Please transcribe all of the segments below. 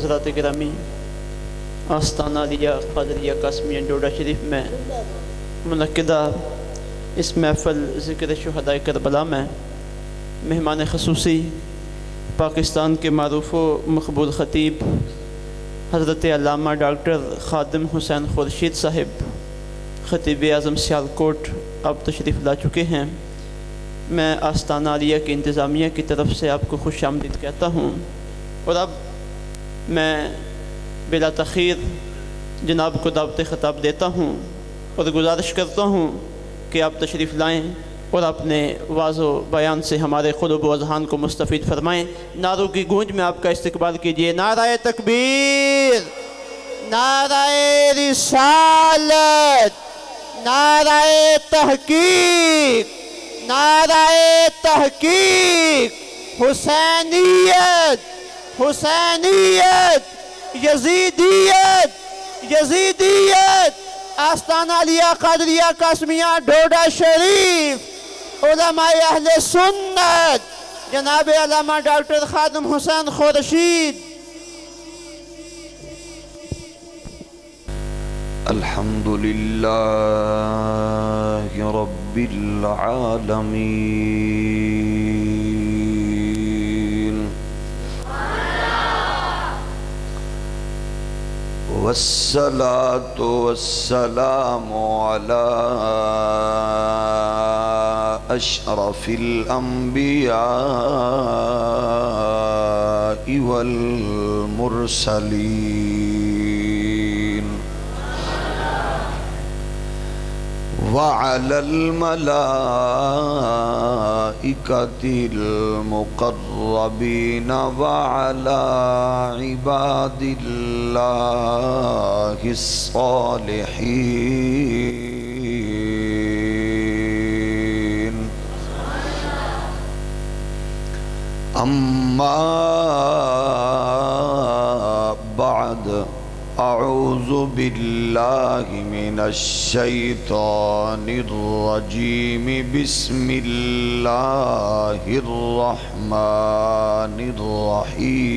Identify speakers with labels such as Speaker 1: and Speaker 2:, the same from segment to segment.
Speaker 1: حضرات گرامی، آستانہ علیہ قادریہ قاسمیہ ڈوڈا شریف میں منعقدہ اس محفل ذکر شہدائے کربلا میں مہمان خصوصی پاکستان کے معروف و مقبول خطیب حضرت علامہ ڈاکٹر خادم حسین خورشید صاحب خطیب اعظم سیالکوٹ اب تشریف لا چکے ہیں۔ میں آستانہ علیہ کی انتظامیہ کی طرف سے آپ کو خوش آمدید کہتا ہوں، اور اب میں بلا تاخیر جناب کو دعوت خطاب دیتا ہوں اور گزارش کرتا ہوں کہ آپ تشریف لائیں اور اپنے واعظ و بیان سے ہمارے قلوب و اذہان کو مستفید فرمائیں۔ نعروں کی گونج میں آپ کا استقبال کیجئے۔ نعرہ تکبیر، نعرہ رسالت، نعرہ تحقیق، نعرہ تحقیق، حسینیت، حسینیت، یزیدیت، یزیدیت، آستانہ علیہ قادریہ قاسمیہ ڈوڈا شریف، علماء اہل سنت، جناب علامہ ڈاکٹر خادم حسین خورشید۔
Speaker 2: الحمدللہ رب العالمین، والصلاة والسلام على أشرف الأنبياء والمرسلين، وعلى الملائكة المقربين، وعلى عباد الله الصالحين. أما بعد، أعوذ بالله من الشيطان الرجيم، بسم الله الرحمن الرحيم.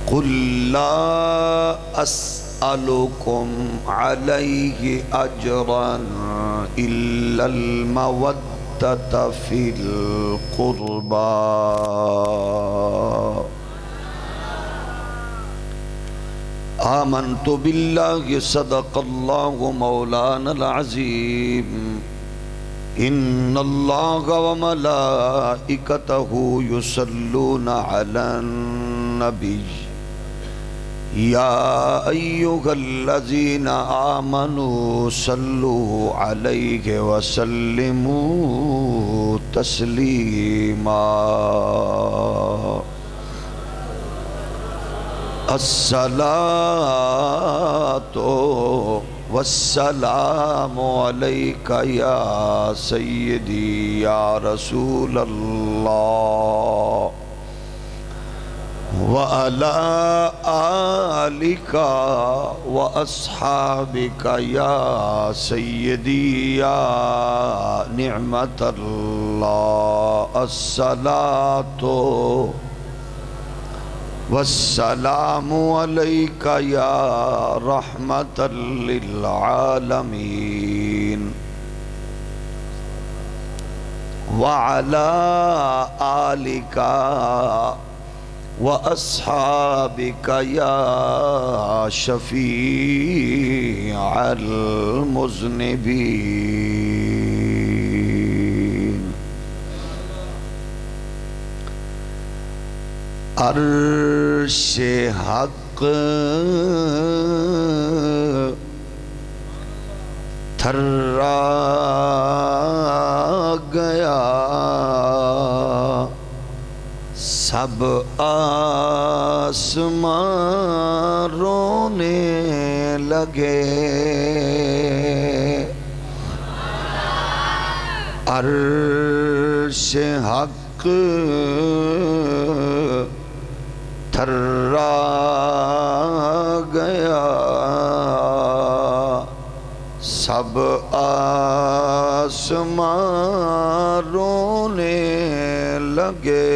Speaker 2: قل لا أسألكم عليه أجرا إلا المودة في القربى. آمنت بالله، صدق الله مولانا العظيم. إن الله وملائكته يصلون على النبي، يا أيها الذين آمنوا صلوا عليه وسلموا تسليما. الصلاة والسلام عليك يا سيدي يا رسول الله، وعلى آلك وأصحابك يا سيدي يا نعمة الله. الصلاة والسلام عليك يا رحمة للعالمين، وعلى آلك وأصحابك يا شفيع المذنبين. عرش حق تھرا گیا، سب آسمان رونے لگے، عرش حق تھرا گیا، سب آسمان آسمان رونے لگے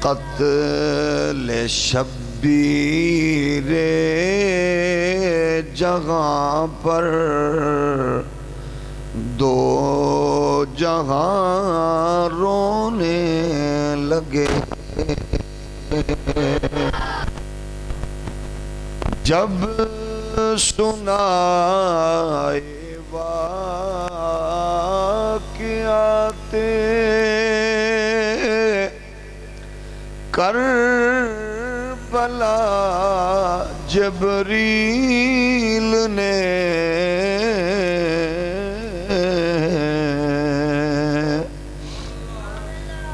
Speaker 2: قتل شبیر جہاں پر دو جہاں رونے لگے جب سنائے واقعات کربلا جبریل نے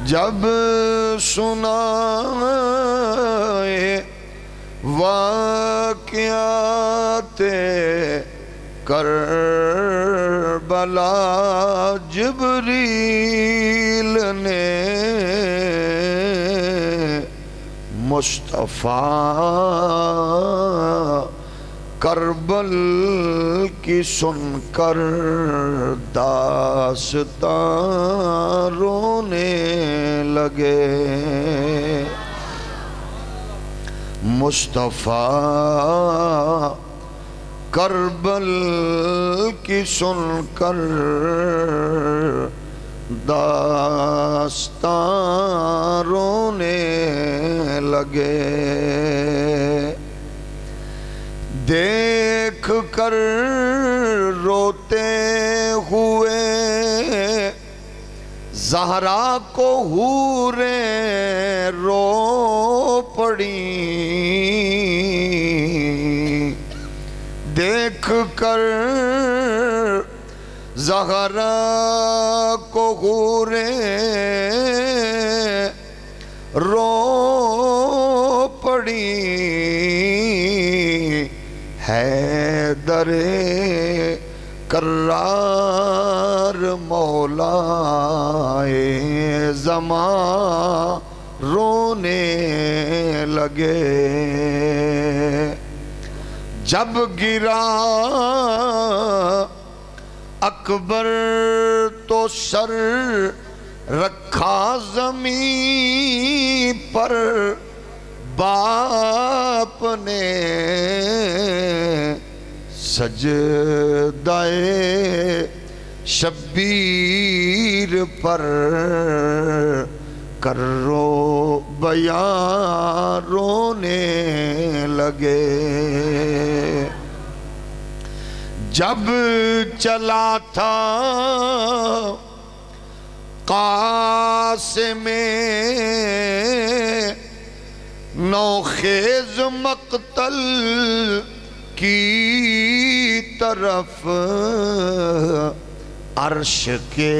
Speaker 2: جب سنائے واقعات کربلا جبریل نے مصطفیٰ کربل کی سن کر داستان رونے لگے مصطفیٰ کربل کی سن کر داستان رونے لگے دیکھ کر روتے ہوئے زہرا کو حوریں رو پڑیں دیکھ کر زہرا کو حوریں رو پڑیں حیدر کرار مولائے زمان رونے لگے جب گرا اکبر تو سر رکھا زمین پر باپ نے سجدہ شبیر پر کرو بیان رونے لگے جب چلا تھا قاسم نوخیز مقتل کی طرف عرش کے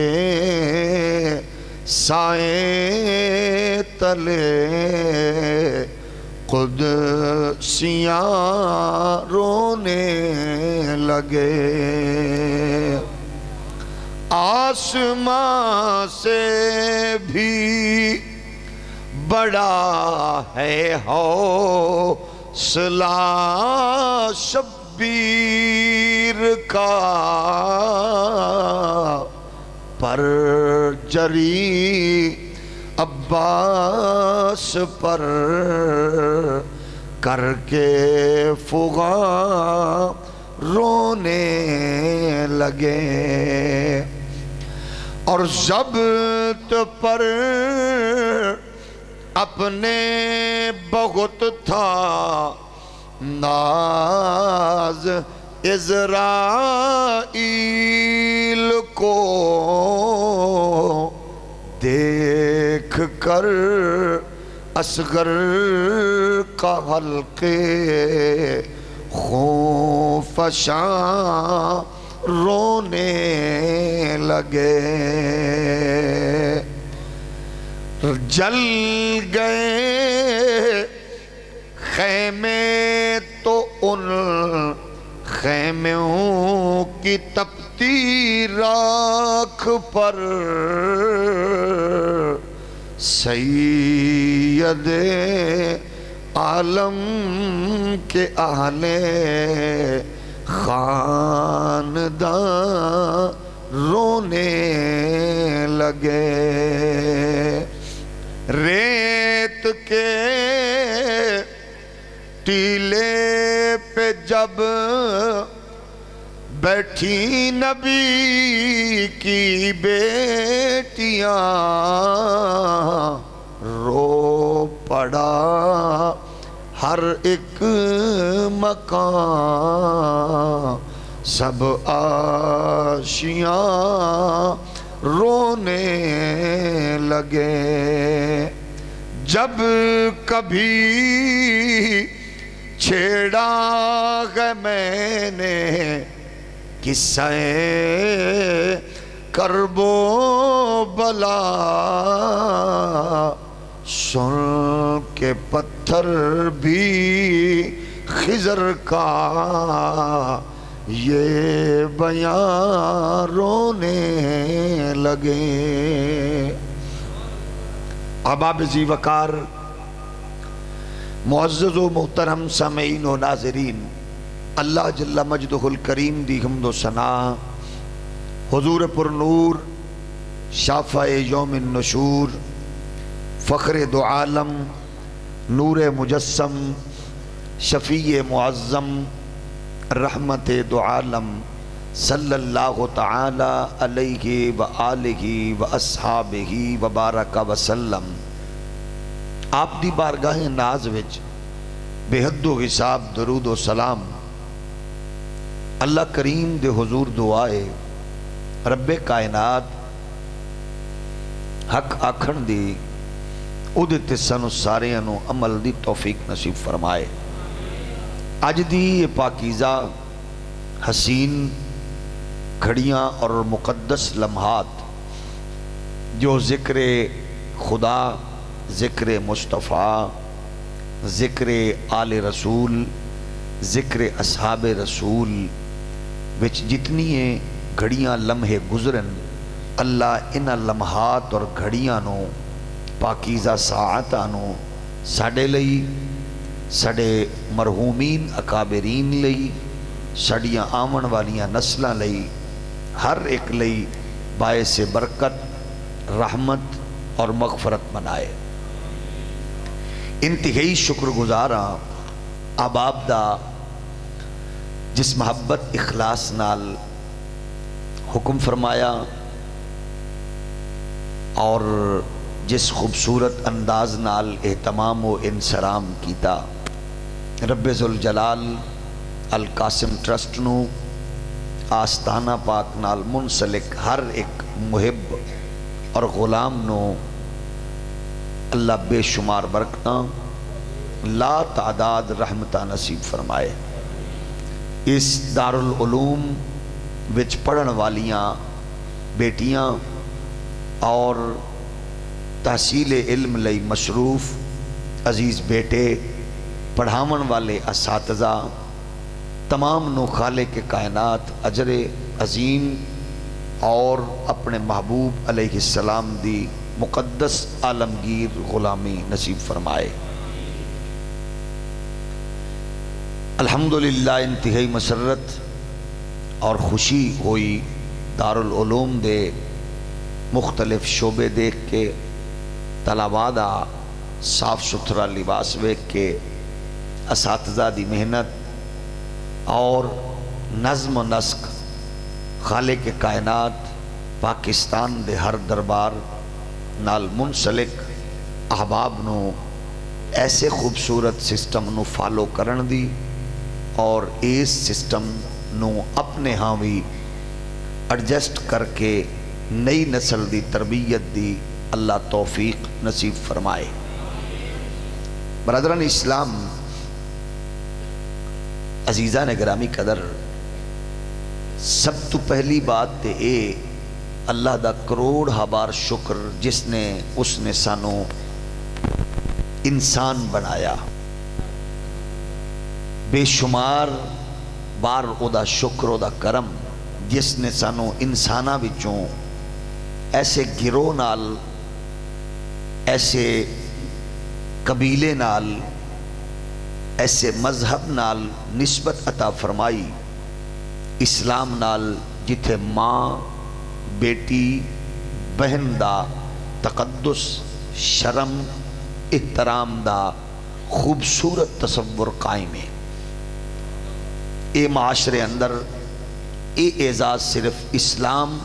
Speaker 2: سائے تلے قدسیاں رونے لگے آسمان سے بھی بڑا ہے حوصلہ شبیر کا پر جری عباس پر کر کے فغاں رونے لگے اور ضبط پر اپنے بہت تھا ناز عزرائیل کو دیکھ کر اصغر کا حلقے خون فشاں رونے لگے جل گئے خیمے تو ان خیموں کی تپتی راکھ پر سید عالم کے اہل خاندان رونے لگے، ریت کے ٹیلے پہ جب بیٹھی نبی کی بیٹیاں، رو پڑا ہر ایک مکان، سب آشیاں رونے لگے۔ جب کبھی چھیڑا ہے میں نے قصہ کرب و بلا، سن کے پتھر بھی خضر کا یہ بیان رونے لگے۔ احباب ذی وقار، معزز و محترم سامعین و ناظرین، اللہ جل مجدہ الکریم دی حمد و ثنا، حضور پر نور، شافع یوم النشور، فخر دو عالم، نور مجسم، شفیع معظم، رحمت دو عالم، صلی اللہ تعالی علیہ وآلہ واصحابہ وبارک وسلم۔ آپ دی بارگاہ ناز وچ بے حد و حساب درود و سلام اللہ کریم دے حضور دعائے رب کائنات حق آکھن دی اُدھ تے سانو ساریاں نو عمل دی توفیق نصیب فرمائے۔ اج دی یہ پاکیزہ حسین گھڑیاں اور مقدس لمحات جو ذکر خدا، ذکر مصطفیٰ، ذکر آل رسول، ذکر اصحاب رسول وچ جتنی گھڑیاں لمحے گزرن، اللہ انہاں لمحات اور گھڑیاں نو پاکیزہ ساعتاں نو ساڑے لئی، ساڑے مرحومین اکابرین لئی، ساڑیاں آمن والیاں نسلاں لئی، ہر ایک لئی باعث برکت، رحمت اور مغفرت بنائے۔ انتہائی شکر گزاراں احباب دا جس محبت اخلاص نال حکم فرمایا اور جس خوبصورت انداز نال اہتمام و انصرام کیتا، رب ذوالجلال القاسم ٹرسٹ نو آستانہ پاک نال منسلک ہر ایک محب اور غلام نو اللہ بے شمار برکتاں، لا تعداد رحمتاں نصیب فرمائے۔ اس دارالعلوم وچ پڑھن والیاں بیٹیاں اور تحصیل علم لئی مصروف عزیز بیٹے، پڑھاون والے اساتذہ، تمام نو خالق کائنات اجر عظیم اور اپنے محبوب علیہ السلام دی مقدس عالمگیر غلامی نصیب فرمائے۔ الحمدللہ انتہائی مسرت اور خوشی ہوئی دارالعلوم دے مختلف شعبے دیکھ کے، طلباء دا صاف ستھرا لباس دیکھ کے، اساتذہ دی محنت اور نظم و نسق، خالق کائنات پاکستان دے ہر دربار نال منسلک احباب نو ایسے خوبصورت سسٹم نو فالو کرن دی اور اس سسٹم نو اپنے ہاں بھی ایڈجسٹ کر کے نئی نسل دی تربیت دی اللہ توفیق نصیب فرمائے۔ برادران اسلام، عزیزان گرامی قدر، سب تو پہلی بات تے اے اللہ دا کروڑ ہبار شکر جس نے اس نے سانو انسان بنایا، بے شمار بار او دا شکر او دا کرم جس نے سانو انسانہ بچوں ایسے گروہ نال، ایسے قبیلے نال، ایسے مذہب نال نسبت عطا فرمائی اسلام نال جتھے ماں بیٹی بہن دا تقدس شرم احترام دا خوبصورت تصور قائم ہے. اے معاشرے اندر اے اعزاز صرف اسلام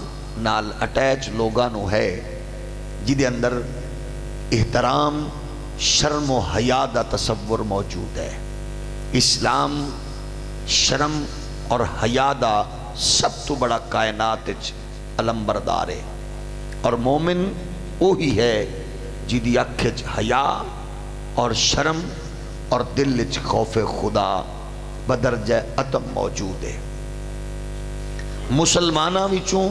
Speaker 2: نال اٹیچ لوگاں نو ہے جدے اندر احترام شرم و حیا دا تصور موجود ہے. اسلام شرم اور حیا دا سب تو بڑا کائنات علم بردار ہے، اور مومن وہی ہے جدی اکھ وچ حیا اور شرم اور دل وچ خوف خدا بدرجہ اتم موجود ہے. مسلماناں وچوں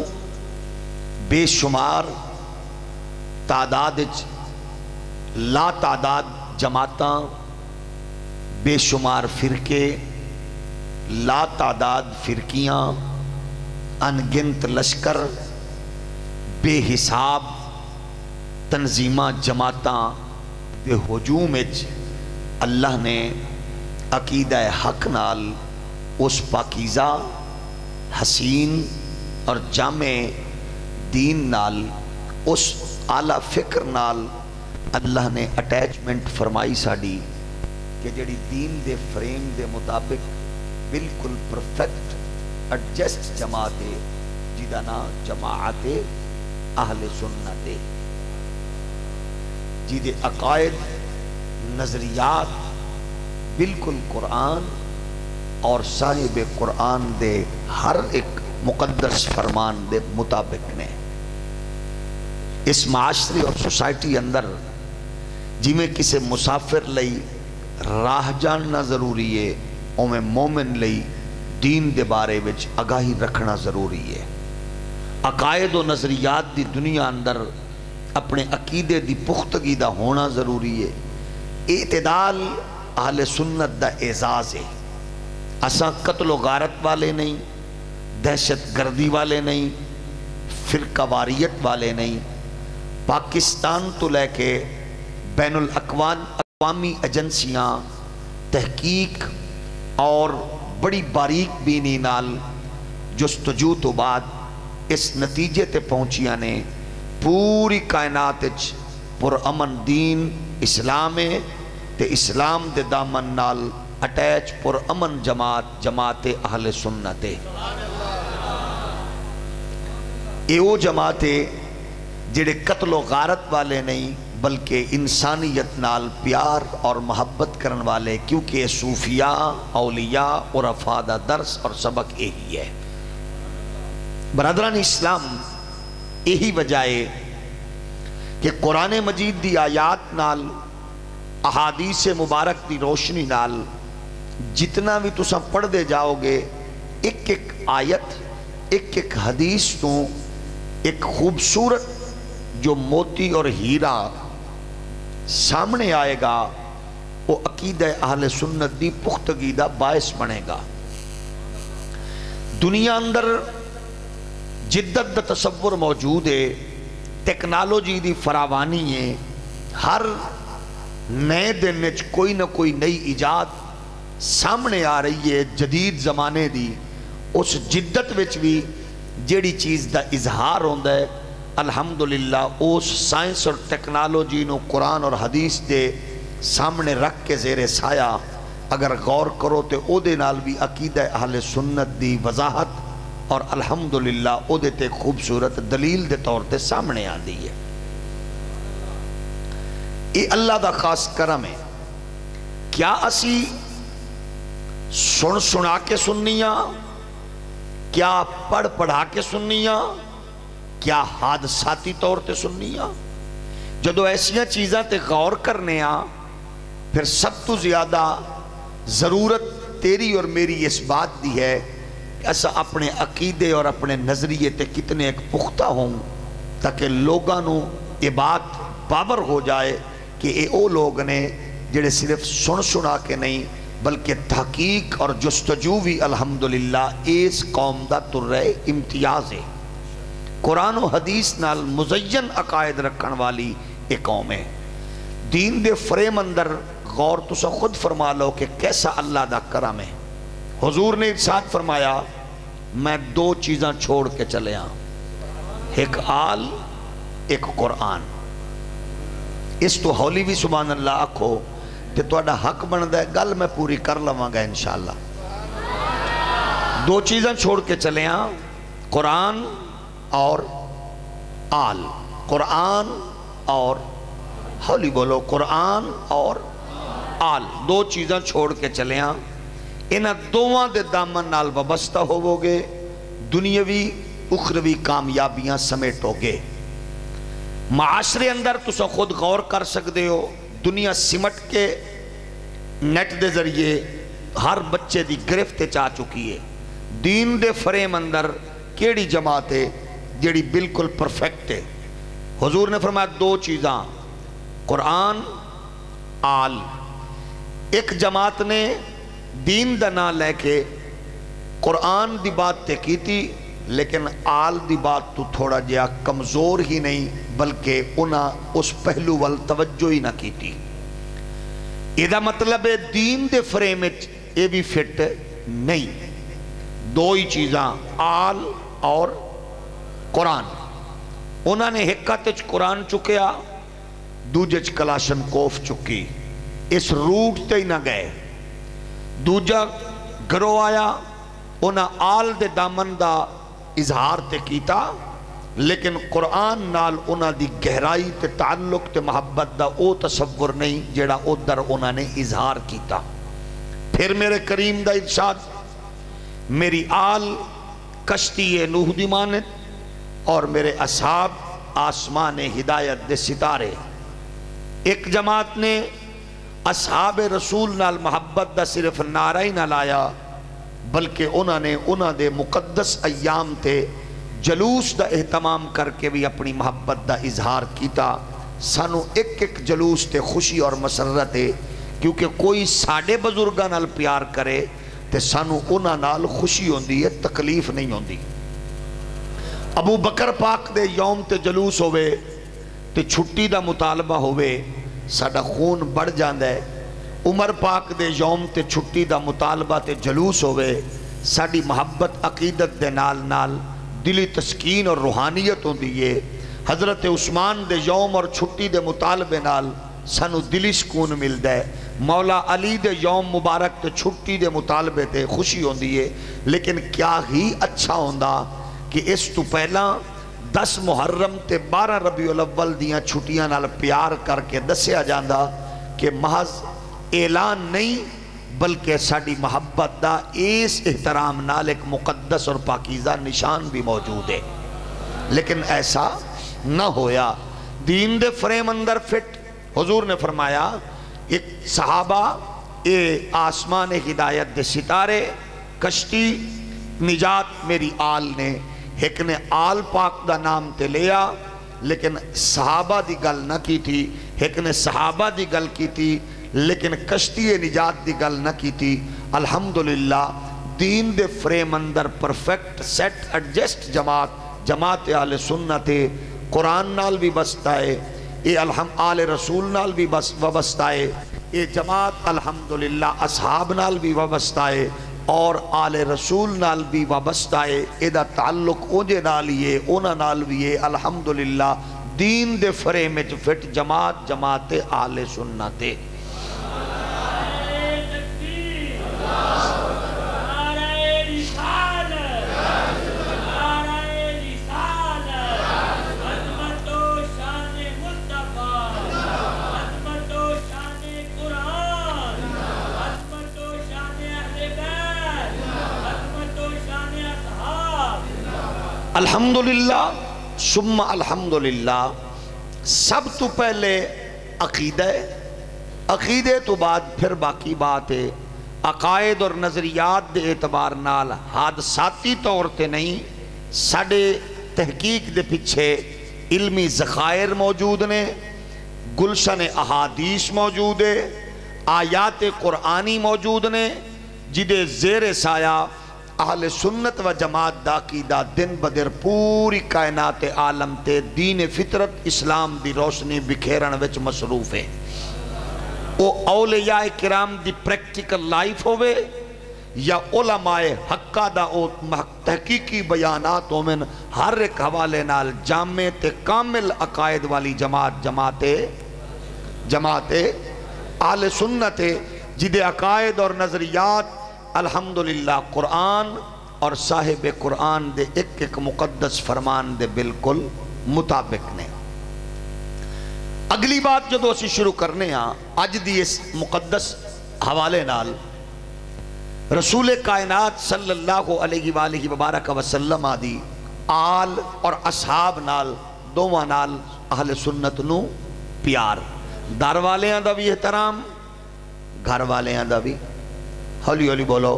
Speaker 2: بے شمار تعداد لا تعداد جماعتاں، بے شمار فرقے، لا تعداد فرقیاں، انگنت لشکر، بے حساب تنظیماں جماعتاں دے ہجوم وچ اللہ نے عقیدہ حق نال اس پاکیزہ حسین اور جامع دین نال اس اعلیٰ فکر نال اللہ نے اٹیچمنٹ فرمائی ساڑی کہ جڑی دین دے فریم دے مطابق بالکل پرفیکٹ ایڈجسٹ جماعت ہے جدا نا جماعت اہل سنت ہے، جدے عقائد نظریات بالکل قرآن اور صاحب قرآن دے ہر ایک مقدس فرمان دے مطابق نے. اس معاشرے اور سوسائٹی اندر جی میں کسے مسافر لئی راہ جاننا ضروری ہے، او میں مومن لئی دین دے بارے وچ آگاہی رکھنا ضروری ہے. عقائد و نظریات دی دنیا اندر اپنے عقیدے دی پختگی دا ہونا ضروری ہے. اعتدال اہل سنت دا اعزاز ہے. اساں قتل و غارت والے نہیں، دہشت گردی والے نہیں، فرقہ واریت والے نہیں. پاکستان تو لے کے بین الاقوامی ایجنسیاں تحقیق اور بڑی باریک بینی نال جستجو تو بعد اس نتیجے تے پہنچیاں نے پوری کائنات پر امن دین اسلام ہے تے اسلام دے دامن نال اٹیچ پر امن جماعت اہل سنت ہے. ایو جماعت جڑے قتل و غارت والے نہیں بلکہ انسانیت نال پیار اور محبت کرن والے، کیونکہ صوفیاء اولیاء اور افادہ درس اور سبق یہی ہے. برادران اسلام یہی وجہ ہے کہ قرآن مجید دی آیات نال احادیث مبارک دی روشنی نال جتنا بھی تساں پڑھ دے جاؤ گے، ایک ایک آیت ایک ایک حدیث تو ایک خوبصورت جو موتی اور ہیرا سامنے آئے گا، وہ عقیدہ اہل سنت دی پختگی دا باعث بنے گا. دنیا اندر جدت دا تصور موجود ہے، ٹیکنالوجی دی فراوانی ہے، ہر نئے دن وچ کوئی نہ کوئی نئی ایجاد سامنے آ رہی ہے جدید زمانے دی. اس جدت وچ بھی جیڑی چیز دا اظہار ہوندا ہے الحمدللہ اس سائنس اور ٹیکنالوجی نو قرآن اور حدیث دے سامنے رکھ کے زیر سایہ اگر غور کرو تے او دے نال بھی عقیدہ اہل سنت دی وضاحت اور الحمدللہ او دے تے خوبصورت دلیل دے طور تے سامنے آندی ہے. یہ اللہ دا خاص کرم ہے. کیا اسی سنا کے سننیاں، کیا پڑھ پڑھا کے سننیاں، کیا حادثاتی طور تے سننیاں؟ جدو ایسیاں چیزاں تے غور کرنے پھر سب تو زیادہ ضرورت تیری اور میری اس بات دی ہے کہ ایسا اپنے عقیدے اور اپنے نظریے تے کتنے ایک پختہ ہوں تاکہ لوگاں نو یہ بات باور ہو جائے کہ اے او لوگ نے جڑے صرف سنا کے نہیں بلکہ تحقیق اور جستجو بھی الحمدللہ اس قوم دا ترہ امتیاز ہے. قرآن و حدیث نال مزین عقائد رکھن والی ایک قوم ہے. دین دے فریم اندر غور تسا خود فرما لو کہ کیسا اللہ دا کرم ہے. حضور نے ارشاد فرمایا میں دو چیزاں چھوڑ کے چلے ہاں، ایک آل ایک قرآن۔ اس تو ہولی بھی سبحان اللہ آکھو تے تہاڈا حق بندا ہے، گل میں پوری کر لواں گا انشاءاللہ۔ دو چیزاں چھوڑ کے چلے ہاں، قرآن اور آل۔ قرآن اور ہولی بولو، قرآن اور آل، دو چیزاں چھوڑ کے چلے ہاں۔ انہاں دوواں دے دامن نال وابستہ ہوو گے، دنیاوی اخروی کامیابیاں سمیٹو گے۔ معاشرے اندر تسا خود غور کر سکتے ہو، دنیا سمٹ کے نیٹ دے ذریعے ہر بچے دی گرفت چاہ چکی ہے۔ دین دے فریم اندر کیڑی جماعت ہے جیڑی بالکل پرفیکٹ ہے؟ حضور نے فرمایا دو چیزاں، قرآن آل۔ ایک جماعت نے دین دا نام لے کے قرآن دی بات تے کی تھی، لیکن آل دی بات تو تھوڑا جہا کمزور ہی نہیں بلکہ انہاں اس پہلو وال توجہ ہی نہ کی تھی۔ یہ مطلب ہے دین دے فریم یہ بھی فٹ نہیں۔ دو ہی چیزاں آل اور قرآن۔ انہوں نے حکت قرآن چکیا، دوجج کلاشن کوف چکی، اس روٹ تے ہی نہ گئے۔ دوجہ گروہ آیا، انہاں آل دے دامن دا اظہار تے کیتا، لیکن قرآن نال انہاں دی گہرائی تے تعلق تے محبت دا او تصور نہیں جیڑا ادھر انہاں نے اظہار کیتا۔ پھر میرے کریم دا ارشاد، میری آل کشتی نوح دی مانت اور میرے اصحاب آسمان ہدایت دے ستارے۔ ایک جماعت نے اصحاب رسول نال محبت دا صرف نعرہ ہی نہ لایا بلکہ انہوں نے انہوں دے مقدس ایام تے جلوس دا اہتمام کر کے بھی اپنی محبت دا اظہار کیتا۔ سانو ایک ایک جلوس تے خوشی اور مسرت ہے، کیونکہ کوئی ساڑے بزرگاں نال پیار کرے تے سانو انہاں نال خوشی ہوندی ہے، تکلیف نہیں ہوندی۔ ابو بکر پاک دے یوم تے جلوس ہوئے تے چھٹی دا مطالبہ ہوئے، ساڑا خون بڑھ جاندہ ہے۔ عمر پاک دے یوم تے چھٹی دا مطالبہ تے جلوس ہوئے، ساڑی محبت عقیدت دے نال نال دلی تسکین اور روحانیت ہوں دیئے۔ حضرت عثمان دے یوم اور چھٹی دے مطالبے نال سانو دلی سکون مل دے۔ مولا علی دے یوم مبارک تے چھٹی دے مطالبے تے خوشی ہوں دیئے۔ لیکن کیا ہی اچھا ہوندہ کہ اس تو پہلا 10 محرم تے 12 ربیع الاول دیاں چھٹیاں نال پیار کر کے دسیا جاندہ کہ محض اعلان نہیں بلکہ ساڑی محبت دا اس احترام نال ایک مقدس اور پاکیزہ نشان بھی موجود ہے۔ لیکن ایسا نہ ہویا، دین دے فریم اندر فٹ۔ حضور نے فرمایا ایک صحابہ اے آسمان ہدایت دے ستارے، کشتی نجات میری آل نے، ایک نے آل پاک دا نام تے لیا لیکن صحابہ دی گل نہ کی تھی، ایک نے صحابہ دی گل کی تھی لیکن کشتی نجات دی گل نہ کی تھی۔ الحمدللہ دین دے فریم اندر پرفیکٹ سیٹ ایڈجسٹ جماعت اہل سنت قرآن نال بھی بستا ہے، اے آل رسول نال بھی وابستہ ہے، اے جماعت الحمدللہ اصحاب نال بھی وابستہ ہے اور آل رسول نال بھی وابستہ ہے۔ اے دا تعلق اوجے نال ہی اونا نال بھی ہے۔ الحمدللہ دین دے فریم وچ فٹ جماعت اہل سنت۔ الحمدللہ ثم الحمدللہ۔ سب تو پہلے عقیدے تو بعد پھر باقی بات ہے۔ عقائد اور نظریات دے اعتبار نال حادثاتی طور تے نہیں، ساڑے تحقیق دے پیچھے علمی ذخائر موجود نے، گلشن احادیث موجود ہے، آیات قرآنی موجود نے، جدے زیر سایہ اہل سنت و جماعت دا عقیدہ دن بدر پوری کائنات عالم تے دین فطرت اسلام دی روشنی بکھیرن وچ مصروف ہے۔ او اولیاء کرام دی پریکٹیکل لائف ہوئے یا علماء حقہ دا او تحقیقی بیانات ہومن ہر ایک حوالے نال جامع تے کامل عقائد والی جماعت اہل سنت جدے عقائد اور نظریات الحمدللہ قرآن اور صاحب قرآن دے ایک ایک مقدس فرمان دے بالکل مطابق نے۔ اگلی بات جدو اسی شروع کرنے ہاں اج دی اس مقدس حوالے نال رسول کائنات صلی اللہ علیہ وآلہ وبارک وسلم آدی آل اور اصحاب نال دوواں نال اہل سنت نو پیار، دار والیاں دا بھی احترام، گھر والیاں دا بھی ہولی ہولی بولو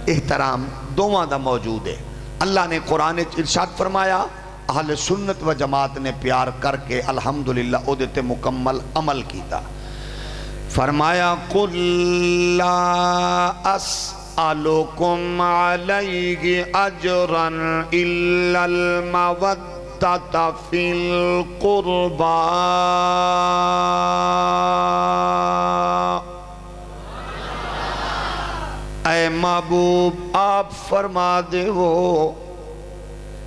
Speaker 2: احترام دوواں دا موجود ہے۔ اللہ نے قرآن ارشاد فرمایا، اہل سنت و جماعت نے پیار کر کے الحمدللہ او دیتے مکمل عمل کیتا۔ فرمایا قُلْ لَا أَسْأَلُكُمْ عَلَيْهِ أَجْرًا إِلَّا الْمَوَدَّةَ فِي الْقُرْبَى اے محبوب آپ فرما دے ہو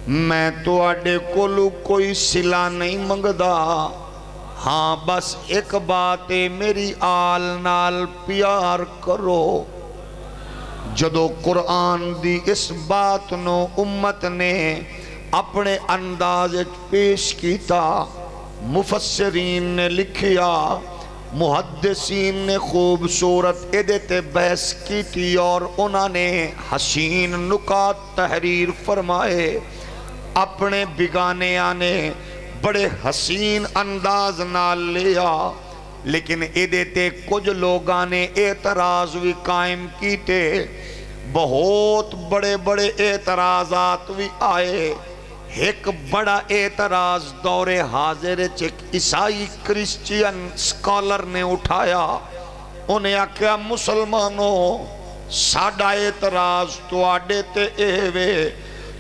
Speaker 2: میں تو آڈے کولو کوئی صلہ نہیں منگدا، ہاں بس ایک بات میری آل نال پیار کرو۔ جدو قرآن دی اس بات نو امت نے اپنے انداز پیش کیتا، مفسرین نے لکھیا، محدثین نے خوبصورت ایدے بحث کی تھی اور انہوں نے حسین نکات تحریر فرمائے، اپنے بگانے آنے بڑے حسین انداز نال لیا، لیکن ایدے تے کچھ لوگانے اعتراض بھی قائم کیتے، بہت بڑے بڑے اعتراضات بھی آئے۔ ایک بڑا اعتراض دور حاضر ایک عیسائی کرسچین سکالر نے اٹھایا، انہیں آکھیا مسلمانوں ساڑھا اعتراض تو آڈے تے ایوے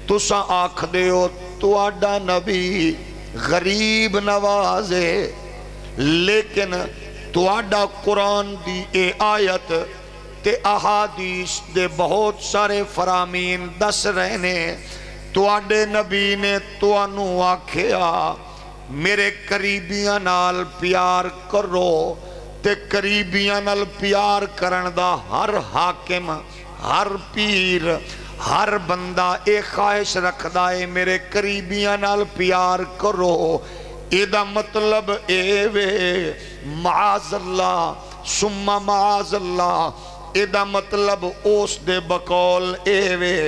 Speaker 2: تُسا آکھ دے ہو تو آڈا نبی غریب نوازے، لیکن تو آڈا قرآن دی اے آیت تے احادیث دے بہت سارے فرامین دس رہنے، تو آڈے نبی نے تو انو آکھیا میرے قریبیاں نال پیار کرو، تے قریبیاں نال پیار کرن دا ہر حاکم، ہر پیر، ہر بندہ ایک خواہش رکھ دائے میرے قریبیاں نال پیار کرو، ایدہ مطلب ایوے معاذ اللہ ثم معاذ اللہ، ایدہ مطلب اوس دے بقول ایوے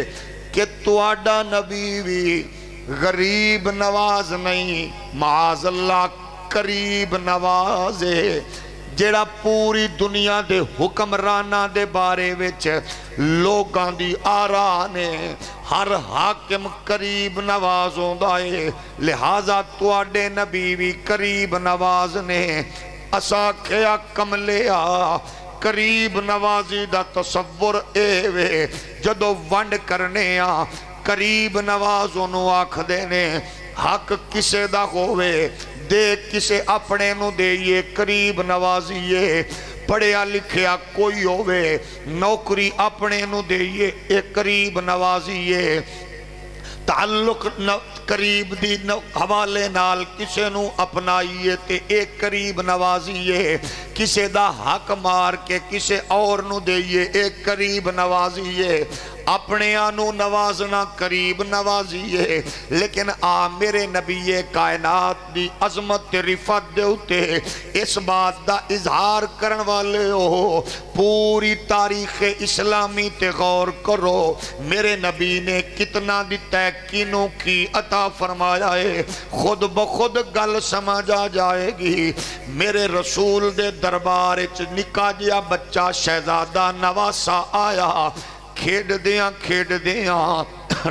Speaker 2: کہ تو آڈا نبی بھی غریب نواز نہیں، معاذ اللہ قریب نوازے، جیڑا پوری دنیا دے حکمرانہ دے بارے وچ لوگاں دی آرانے ہر حاکم قریب نوازوں دائے، لہذا تو آڈے نبی بھی قریب نواز نے۔ اسا کھیا کملیا قریب نوازی دا تصور ایوے جدو ونڈ کرنے آ قریب نوازوں نو آکھ دینے حق کسے دا ہوئے دے کسے اپنے نو دے یہ قریب نوازیے، پڑھیا لکھیا کوئی ہوئے نوکری اپنے نو دے یہ قریب نوازیے، تعلق قریب دی حوالے نال کسے نو اپنائیے تے ایک قریب نوازیے، کسے دا حق مار کے کسے اور نو دئیے ایک قریب نوازیے، اپنے آنو نوازنا قریب نوازیے، لیکن میرے نبی کائنات دی عظمت رفت دے ہوتے اس بات دا اظہار کرن والے ہو، پوری تاریخ اسلامی تے غور کرو، میرے نبی نے کتنا دی تحقینوں کی عطا فرمایا ہے، خود بخود گل سمجھا جائے گی۔ میرے رسول دے دربار نکا جیا بچہ شہزادہ نواسا آیا، کھیڑ دیاں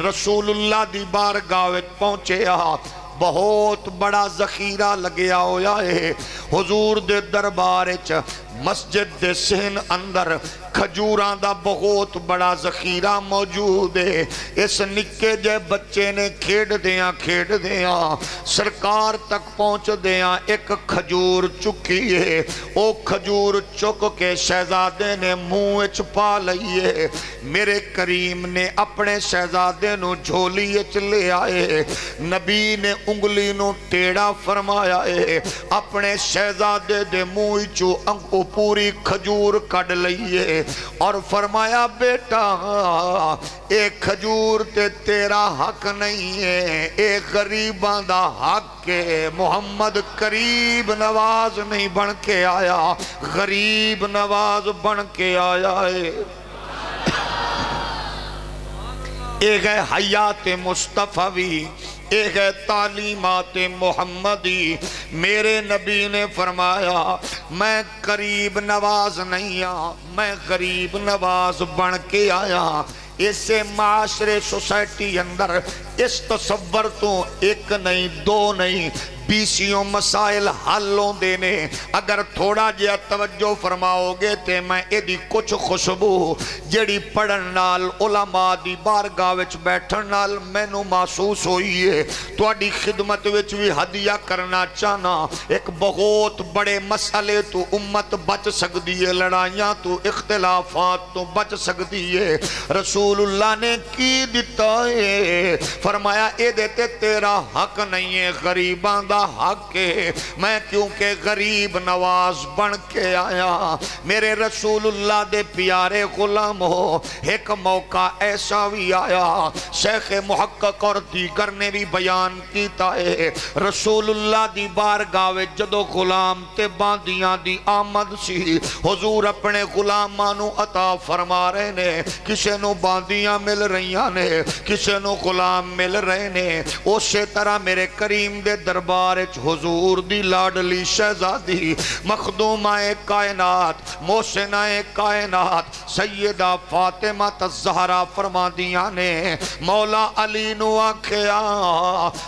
Speaker 2: رسول اللہ دی بارگاہ پہنچے بہت بڑا ذخیرہ لگیا ہویا ہے حضور دے دربار چ مسجد دے سہن اندر کھجوراں دا بہت بڑا ذخیرہ موجود ہے اس نکے جے بچے نے کھیڑ دیاں سرکار تک پہنچ دیاں ایک کھجور چکی ہے او کھجور چک کے شہزادے نے منہ وچ پا لئیے میرے کریم نے اپنے شہزادے نو جھولی وچ لے آئے نبی نے انگلی نو ٹیڑا فرمایا ہے اپنے شہزادے دے منہ وچوں انگو پوری کھجور کڈ لئیے اور فرمایا بیٹا اے کھجور تے تیرا حق نہیں ہے اے غریباں دا حق ہے محمد قریب نواز نہیں بن کے آیا غریب نواز بن کے آیا ہے ایک ہے حیات مصطفی ایک ہے تعلیمات محمدی میرے نبی نے فرمایا میں قریب نواز نہیں آیا میں غریب نواز بن کے آیا اسے معاشرے سوسائٹی اندر اس تصور تو ایک نہیں دو نہیں بیسیوں مسائل حلوں دینے اگر تھوڑا جیا توجہ فرماؤ گے تے میں ایدی کچھ خوشبو جڑی پڑھن نال علماء دی بارگاہ وچ بیٹھن نال میں نو محسوس ہوئی ہے تو اڈی خدمت وچ بھی ہدیہ کرنا چاہنا ایک بہت بڑے مسئلے تو امت بچ سکتی ہے لڑائیاں تو اختلافات تو بچ سکتی ہے رسول اللہ نے کی دیتا ہے فرمایا اے دیتے تیرا حق نہیں ہے غریباں دا حق ہے میں کیونکہ غریب نواز بن کے آیا میرے رسول اللہ دے پیارے غلام ہو ایک موقع ایسا بھی آیا شیخ محقق اور دیگر نے بھی بیان کیتا ہے رسول اللہ دی بارگاہ وچ جدو غلام تے باندیاں دی آمد سی حضور اپنے غلامانو عطا فرما رہے نے کسے نو باندیاں مل رہیاں نے کسے نو غلام مل رہے نے اسی طرح میرے کریم دے دربار حضور دی لاڈلی شہزادی مخدومہ کائنات محسنہ کائنات سیدہ فاطمہ الزہرا فرما دیا نے مولا علی نو آکھیا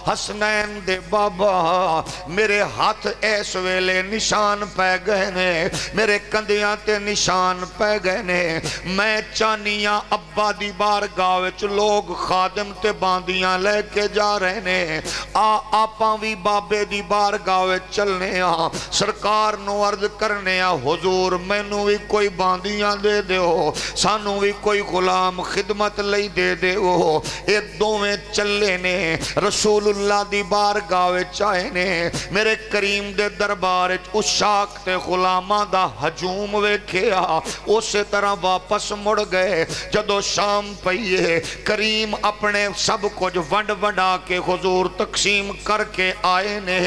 Speaker 2: حسنین دے بابا میرے ہاتھ ایس ویلے نشان پہ گئے نے میرے کندیاں تے نشان پہ گئے نے میں چانیاں ابا دی بارگاہ وچ لوگ خادم تے باندیاں لے کے جا رہے نے آپاں بھی بابے دی بارگاہ وچ چلنے سرکار نو عرض کرنے حضور میں نو بھی کوئی باندیاں دے دے ہو سانو بھی کوئی غلام خدمت لئی دے دے ہو اے دوویں چلے نے رسول اللہ دی بارگاہ وچ آئے نے میرے کریم دے دربار اس شاک تے غلاماں دا ہجوم ویکھیا اسی طرح واپس مڑ گئے جدو شام پئیے کریم اپنے سب کچھ ونڈ ونڈا کے حضور تقسیم کر کے آئے نے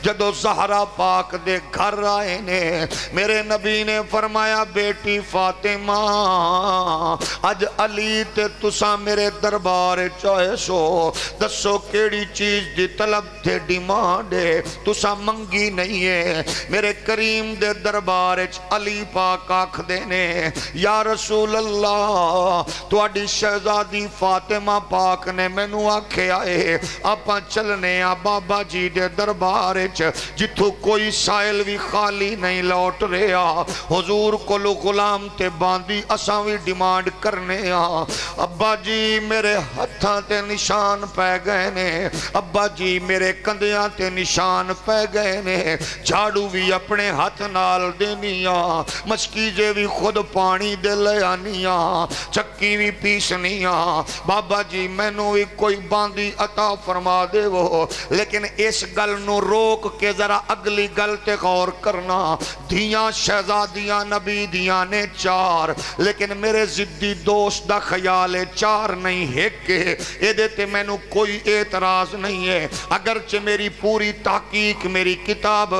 Speaker 2: جدو زہرا پاک دے گھر آئے نے میرے نبی نے فرمایا بیٹی فاطمہ اج علی تے تسا میرے دربار چاہے سو دسو کیڑی چیز دی طلب تے ڈیمانڈ ہے تسا منگی نہیں ہے میرے کریم دے دربار علی پاک آکھ دینے یا رسول اللہ تو اڈی شہزادی فاطمہ پاک نے میں نو آکھے آئے اپا چلنے بابا جی دے دربار جتھو کوئی سائل بھی خالی نہیں لوٹ رہا حضور کو لو غلام تے باندی اساں بھی ڈیمانڈ کرنے ابا جی میرے ہتھاں تے نشان پہ گئے نے ابا جی میرے کندیاں تے نشان پہ گئے نے جھاڑو بھی اپنے ہاتھ نال دینیاں مشکیجے بھی خود پانی دے لیانیاں چکی بھی پیسنیاں بابا جی میں نو بھی کوئی باندی عطا فرما دے وہ لیکن اس گل نو روک کے ذرا اگلی گل تے غور کرنا دھیاں شہزادیاں نبی دیاں نے چار لیکن میرے زدی دوست دا خیال ہے چار نہیں ہے کہ اے دیتے میں نو کوئی اعتراض نہیں ہے اگرچہ میری پوری تحقیق میری کتاب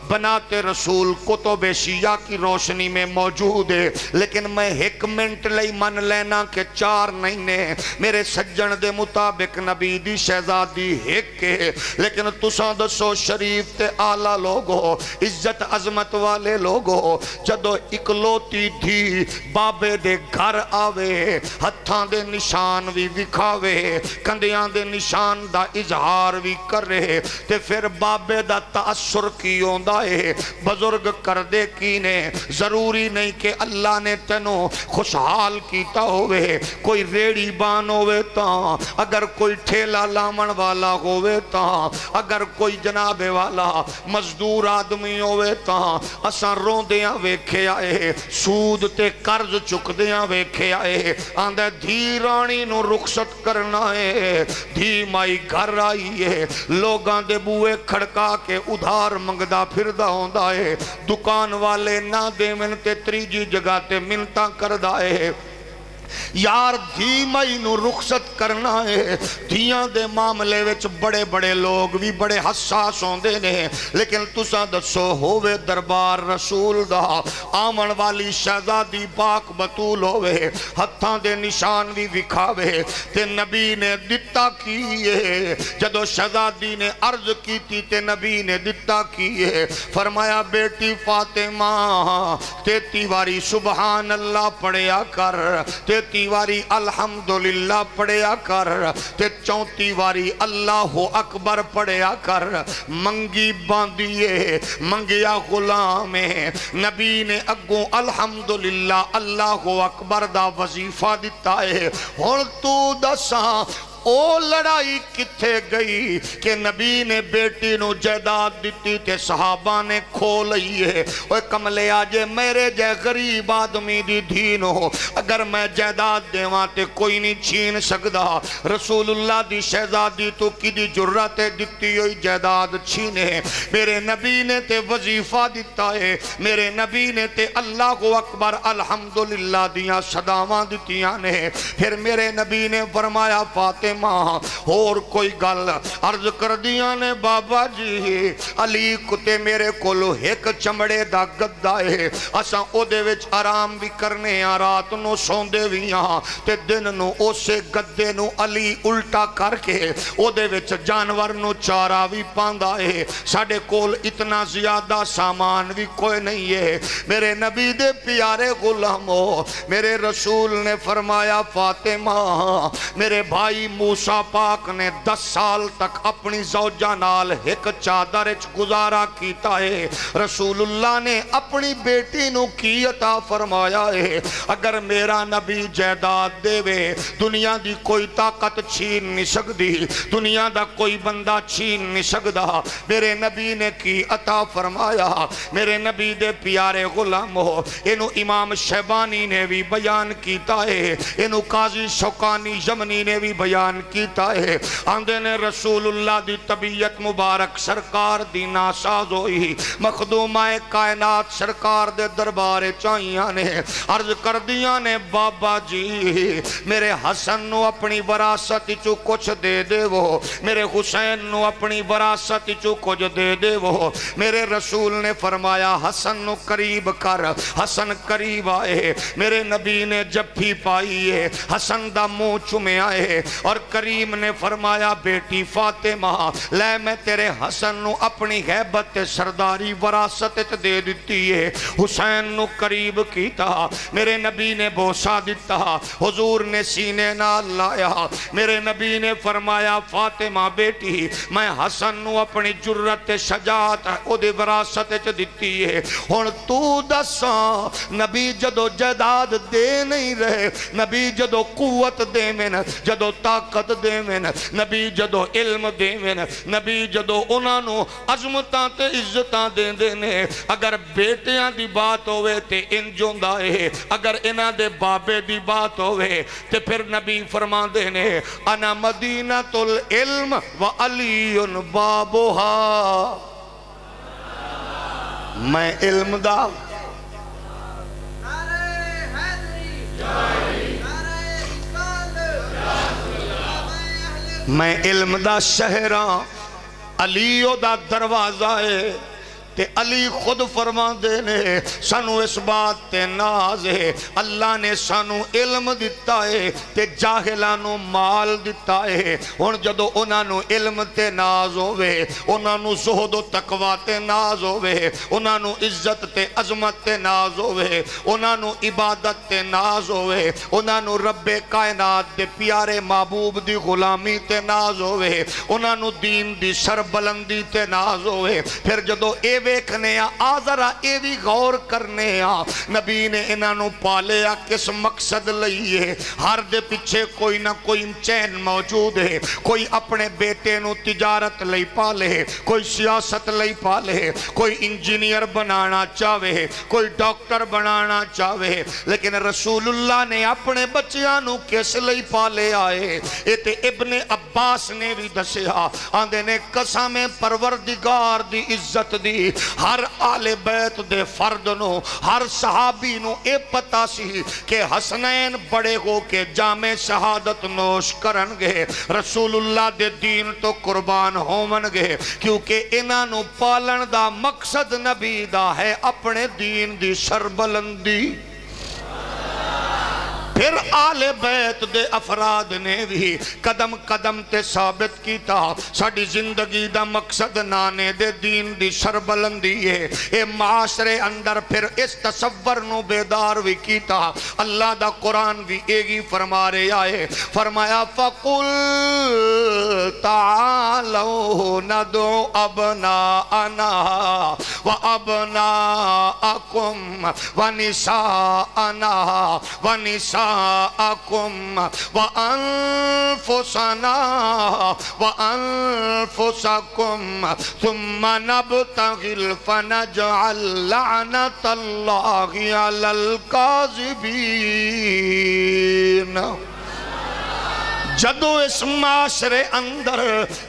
Speaker 2: بناتے رسول کتب شیعہ کی روشنی میں موجود ہے لیکن میں ایک منٹ لئی من لینا کہ چار نہیں نے میرے سجن دے مطابق نبی دی شہزادی ایک ہے لیکن تساں دسو شریف تے آلہ لوگ ہو، عزت عظمت والے لوگ ہو، جدو اکلوتی دھی بابے دے گھر آوے، ہتھاں دے نشان بھی وکھاوے، کندیاں دے نشان دا اظہار بھی کرے، تے پھر بابے دا تاثر کی ہوندا ہے؟ بزرگ کر دے کینے، ضروری نہیں کہ اللہ نے تینوں خوشحال کیتا ہوئے، کوئی ریڑی بان ہوئے تاں، اگر کوئی ٹھیلا لامن والا ہوئے تاں، اگر کوئی جناب والا مزدور آدمی ہوئے تاں، اساں رون دیاں ویکھے آئے، سود تے قرض چک دیاں ویکھے آئے، آندھے دھی رانی نو رخصت کرنا ہے، دھی مائی گھر آئی ہے، لوگاں دے بوئے کھڑکا کے ادھار منگدہ پھردہ ہوندہ ہے، دکان والے نہ دے منتے تریجی جگہ تے منتاں کردہ ہے، یار دھی مائی نو رخصت کرنا ہے۔ دھیاں دے معاملے وچ بڑے بڑے لوگ بھی بڑے حساس ہوندے نے، لیکن تساں دسو ہووے دربار رسول دا، آمن والی شہزادی پاک بطول ہووے، ہتھاں دے نشان بھی وکھاوے، تے نبی نے دتا کیے، جدو شہزادی نے عرض کی تھی تے نبی نے دتا کیے، فرمایا بیٹی فاطمہ 33 واری سبحان اللہ پڑھیا کر، 33 واری الحمدللہ پڑھیا کر، تے 34 واری اللہ اکبر پڑھیا کر، منگی باندھیے منگیا غلامے، نبی نے اگوں الحمدللہ اللہ اکبر دا وظیفہ دیتا ہے۔ اور تو دساں او لڑائی کتھے گئی کہ نبی نے بیٹی نو جائیداد دیتی تے صحابہ نے کھو لئیے، اوہ کملے آجے میرے جے غریب آدمی دی دھین ہو، اگر میں جائیداد دیواں تے کوئی نہیں چھین سکدا، رسول اللہ دی شہزادی تو کی دی جرات دیتی ہوئی جائیداد چھینے، میرے نبی نے تے وظیفہ دیتا ہے، میرے نبی نے تے اللہ اکبر الحمدللہ دیاں صداواں دیتیاں نے، پھر میرے نبی نے فرمایا فاطمہ اور کوئی گل عرض کر دیاں نے بابا جی علی کتے میرے کولو ایک چمڑے دا گدہ ہے، اساں او دے وچ آرام بھی کرنے ہیں، رات نو سوندے بھی یہاں تے دن نو اسے گدے نو علی الٹا کر کے او دے وچ جانور نو چارہ بھی پاندہ ہے، ساڑے کول اتنا زیادہ سامان بھی کوئی نہیں ہے۔ میرے نبی دے پیارے غلاموں، میرے رسول نے فرمایا فاطمہ میرے بھائی موسیٰ پاک نے 10 سال تک اپنی زوجہ نال ایک چادر گزارا کیتا ہے، رسول اللہ نے اپنی بیٹی نو کی عطا فرمایا ہے، اگر میرا نبی جائیداد دے وے دنیا دی کوئی طاقت چھین نہیں سکدی، دنیا دا کوئی بندہ چھین نہیں سکدا، میرے نبی نے کی عطا فرمایا۔ میرے نبی دے پیارے غلام ہو، انہوں امام شیبانی نے بھی بیان کیتا ہے، انہوں قاضی شوکانی یمنی نے بھی بیان کیتا ہے، آندے نے رسول اللہ دی طبیعت مبارک سرکار دی ناساز ہوئی، مخدومہ کائنات سرکار دے دربار چاہیاں نے عرض کر دیاں نے بابا جی میرے حسن نو اپنی وراثت چو کچھ دے دے وہ، میرے حسین نو اپنی وراثت چو کچھ دے دے وہ، میرے رسول نے فرمایا حسن نو قریب کر، حسن قریب آئے، میرے نبی نے جب پائی ہے حسن دا منہ چمے آئے، اور کریم نے فرمایا بیٹی فاطمہ لے میں تیرے حسن نو اپنی غیبت سرداری وراثت دے دیتی ہے، حسین نو قریب کیتا، میرے نبی نے بوسا دیتا، حضور نے سینے نال لایا، میرے نبی نے فرمایا فاطمہ بیٹی میں حسن نو اپنی جرت شجاعت او دے وراثت دیتی ہے، ہن تو دساں نبی جدو جائیداد دے نہیں رہے، نبی جدو قوت دے میں جدو طاقت دے میں نبی جدو علم دے میں نبی جدو انہاں نو عظمتاں تے عزتاں دے دینے، اگر بیٹیاں دی بات ہوئے تے انجوں دائے، اگر انہاں دے بابے دی بات ہوئے تے پھر نبی فرما دینے انا مدینۃ العلم و علی بابوہا، میں علم دا میں علم دا شہراں علیو دا دروازہ ہے، تے علی خود فرما دینے سانو اس بات تے ناز ہے اللہ نے سانو علم دیتا ہے تے جاہلانو مال دیتا ہے ہن جدو انہانو علم تے ناز ہوئے انہانو زہد و تقوی تے ناز ہوئے انہانو عزت تے عظمت تے ناز ہوئے انہانو عبادت تے ناز ہوئے انہانو رب کائنات دے پیارے محبوب دی غلامی تے ناز ہوئے انہانو دین دی سربلندی تے ناز ہوئے پھر جدو اے ویکھنے آذرہ اے بھی غور کرنے نبی نے انہانو پالیا کس مقصد لئیے ہر دے پیچھے کوئی نہ کوئی چین موجود ہے کوئی اپنے بیٹے نو تجارت لئی پالے کوئی سیاست لئی پالے کوئی انجینئر بنانا چاہے کوئی ڈاکٹر بنانا چاہے لیکن رسول اللہ نے اپنے بچیاں نو کس لئی پالے آئے ایتے ابن عباس نے بھی دسیا آندے نے قسم پروردگار دی عزت دی ہر آل بیت دے فرد نو ہر صحابی نو اے پتا سی کہ حسنین بڑے ہو کے جامع شہادت نوش کرن گے رسول اللہ دے دین تو قربان ہومن گے کیونکہ انہاں نو پالن دا مقصد نبی دا ہے اپنے دین دی سربلندی پھر آل بیت دے افراد نے بھی قدم قدم تے ثابت کیتا ساڑی زندگی دا مقصد نانے دے دین دی سربلندی ہے اے معاشرے اندر پھر اس تصور نو بیدار بھی کیتا اللہ دا قرآن بھی ایگی فرما رہے آئے فرمایا فَقُلْ تَعَالَوْ نَدْعُ أَبْنَاءَنَا وَأَبْنَاءَكُمْ وَنِسَاءَنَا وَنِسَاءَكُمْ وَأَنفُسَنَا وَأَنفُسَكُمْ ثُمَّ نَبْتَغِلْ فَنَجْعَلْ لَعْنَةَ اللَّهِ عَلَى الْكَاذِبِينَ جدو اس معاشرے اندر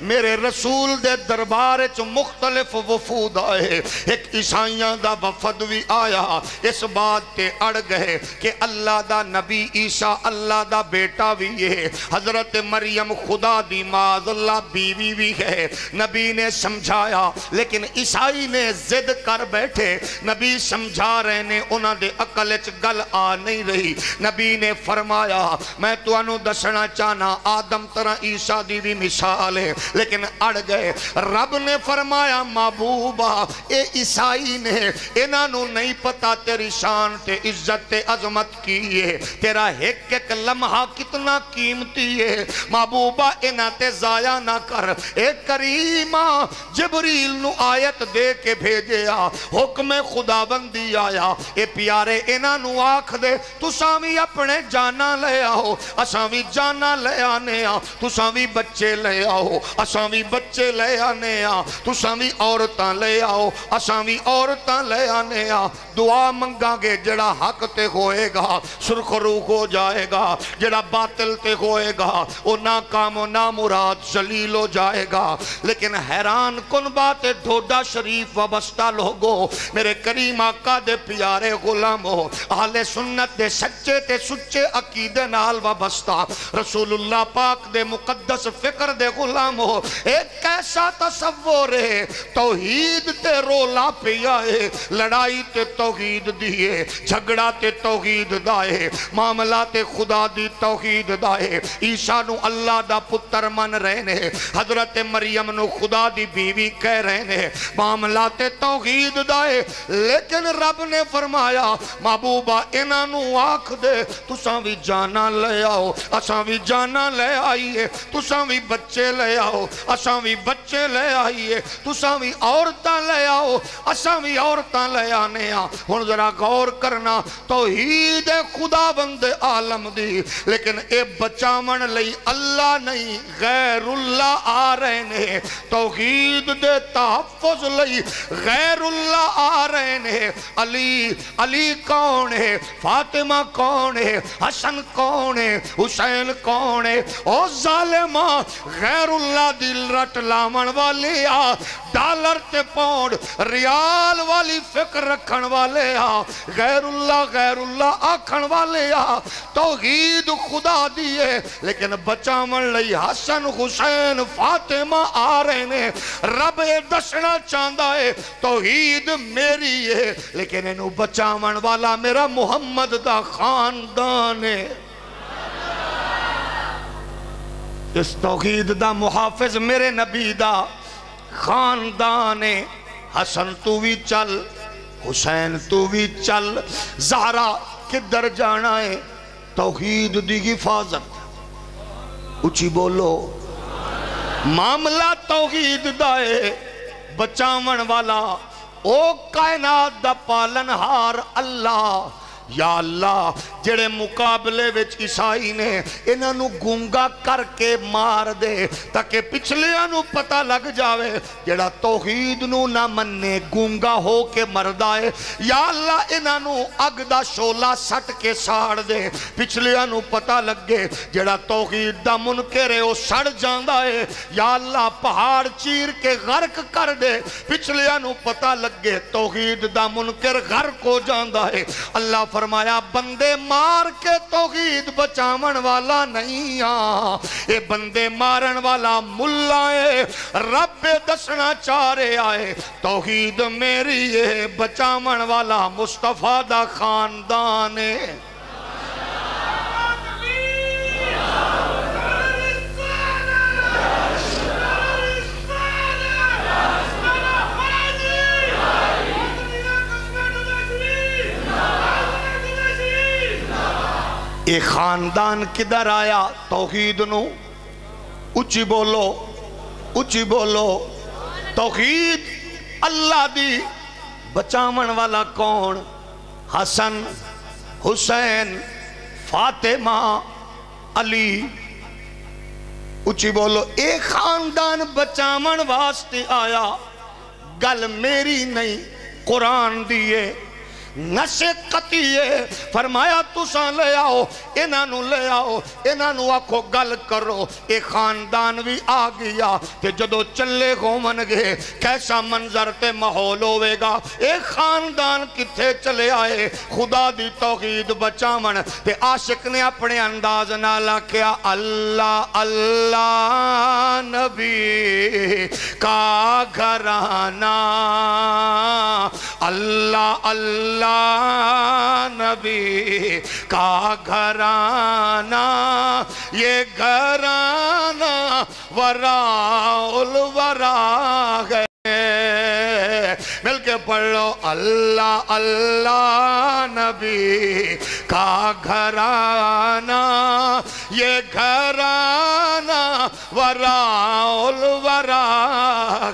Speaker 2: میرے رسول دے دربار چ مختلف وفود آئے ایک عیسائیاں دا وفد بھی آیا اس بات تے اڑ گئے کہ اللہ دا نبی عیسیٰ اللہ دا بیٹا بھی ہے حضرت مریم خدا دی معاذ اللہ بیوی بھی ہے نبی نے سمجھایا لیکن عیسائی نے ضد کر بیٹھے نبی سمجھا رہے نے انہاں دے عقل وچ گل آ نہیں رہی نبی نے فرمایا میں تانوں دسنا چاہنا آدم طرح عیسیٰ دی بھی مثال ہے لیکن اڑ گئے رب نے فرمایا محبوبہ اے عیسائی نے انہوں نہیں پتا تیری شان تے عزت تے عظمت کی ہے تیرا ایک ایک لمحہ کتنا قیمتی ہے محبوبہ انہاں تے ضائع نہ کر اے کریمہ جبریل نو آیت دے کے بھیجیا حکم خداوندی آیا اے پیارے انہاں نو آکھ دے تساں وی اپنے جانا لے آؤ اساں وی جانا لے آنے تساں بھی بچے لے آؤ اساں بھی بچے لے آنے تساں بھی عورتاں لے آؤ اساں بھی عورتاں لے آنے دعا منگا گے جڑا حق تے ہوئے گا سرخرو ہو جائے گا جڑا باطل تے ہوئے گا وہ ناکام و نامراد ذلیل ہو جائے گا لیکن حیران کن بات ڈھوڈا شریف وابستہ لوگو میرے کریم آقا دے پیارے غلامو اہل سنت دے سچے تے سچے عقیدے نال وابستہ رسول اللہ پاک دے مقدس فکر دے غلام ہو ایک کیسا تصور ہے توحید تے رولا پیا ہے لڑائی تے توحید دیئے جھگڑا تے توحید دائے معاملہ تے خدا دی توحید دائے عیسیٰ نو اللہ دا پتر من رہنے حضرت مریم نو خدا دی بیوی کہہ رہنے معاملہ تے توحید دائے لیکن رب نے فرمایا محبوبہ انہاں نو آکھ دے تساں بھی جانا لے آؤ اساں بھی جانا لے آئیے تساں بھی بچے لے آؤ اساں بھی بچے لے آئیے تساں بھی عورتاں لے آؤ اساں بھی عورتاں لے آنے ہن ذرا غور کرنا توحید خداوند عالم دی لیکن اے بچاون لئی اللہ نہیں غیر اللہ آ رہے نے توحید دے تحفظ لئی غیر اللہ آ رہے نے علی کون ہے فاطمہ کون ہے حسن کون ہے حسین کون ہے
Speaker 3: او ظالمہ غیر اللہ دل رٹ لاون والے آ ڈالر تے پاؤنڈ ریال والی فکر رکھن والے آ غیر اللہ آکھن والے آ توحید خدا دیئے لیکن بچاون لئی حسن حسین فاطمہ آ رہے نے رب دسنا چاہتا ہے توحید میری ہے لیکن انہوں بچاون والا میرا محمد دا خاندان ہے اس توحید دا محافظ میرے نبی دا خاندان ہے حسن تو بھی چل حسین تو بھی چل زہرا کدھر جانا ہے توحید دی حفاظت اچھی بولو معاملہ توحید دائے بچاون والا او کائنات دا پالنہار اللہ یا اللہ جڑے مقابلے وچ عیسائی نے انہاں نو گونگا کر کے مار دے تاکہ پچھلیاں نو پتہ لگ جاوے جڑا توحید نو نہ مننے گونگا ہو کے مردائے یا اللہ انہاں نو اگ دا شولا سٹ کے ساڑ دے پچھلیاں نو پتہ لگ گے جڑا توحید دا منکر ہے وہ سڑ جاندہ ہے یا اللہ پہاڑ چیر کے غرق کر دے پچھلیاں نو پتہ لگ گے توحید دا منکر غرق ہو جاندہ ہے اللہ فرمایا بندے مار کے توحید بچاون والا نہیں اے بندے مارن والا ملا ہے رب دسنا چارے آئے توحید میری ہے بچاون والا مصطفیٰ دا خاندان ہے ایک خاندان کدھر آیا توحید نو اچھی بولو توحید اللہ دی بچاون والا کون حسن حسین فاطمہ علی اچھی بولو ایک خاندان بچاون واسطے آیا گل میری نہیں قرآن دیئے نشے قطعیے فرمایا تساں لے آؤ انہاں لے آؤ انہاں آکھو گل کرو ایک خاندان بھی آ گیا کہ جدو چلے گھومن گے کیسا منظر تے محول ہوئے گا ایک خاندان کتھے چلے آئے خدا دی توحید بچامن تے عاشق نے اپنے انداز نالا کیا اللہ اللہ نبی کا گھرانا اللہ اللہ نبی کا گھرانا یہ گھرانا وراء الورا ہے مل کے پڑھ لو اللہ اللہ نبی کا گھرانا یہ گھرانا وراء الورا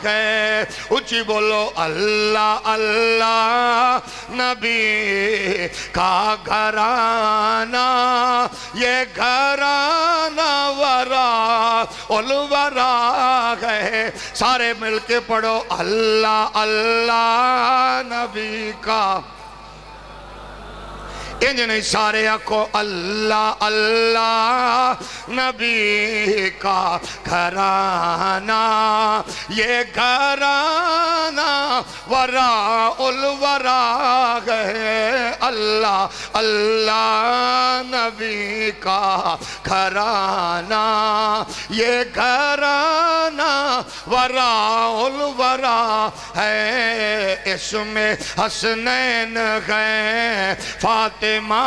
Speaker 3: ہے اچھی بولو اللہ اللہ نبی کا گھرانا یہ گھرانا وراء الورا ہے سارے مل کے پڑھو اللہ اللہ نبی کا انج نہیں سارے آکھو اللہ اللہ نبی کا گھرانا یہ گھرانا وراء الورا ہے اللہ اللہ نبی کا گھرانا یہ گھرانا وراء الورا ہے اس میں حسنین ہے فاطمہ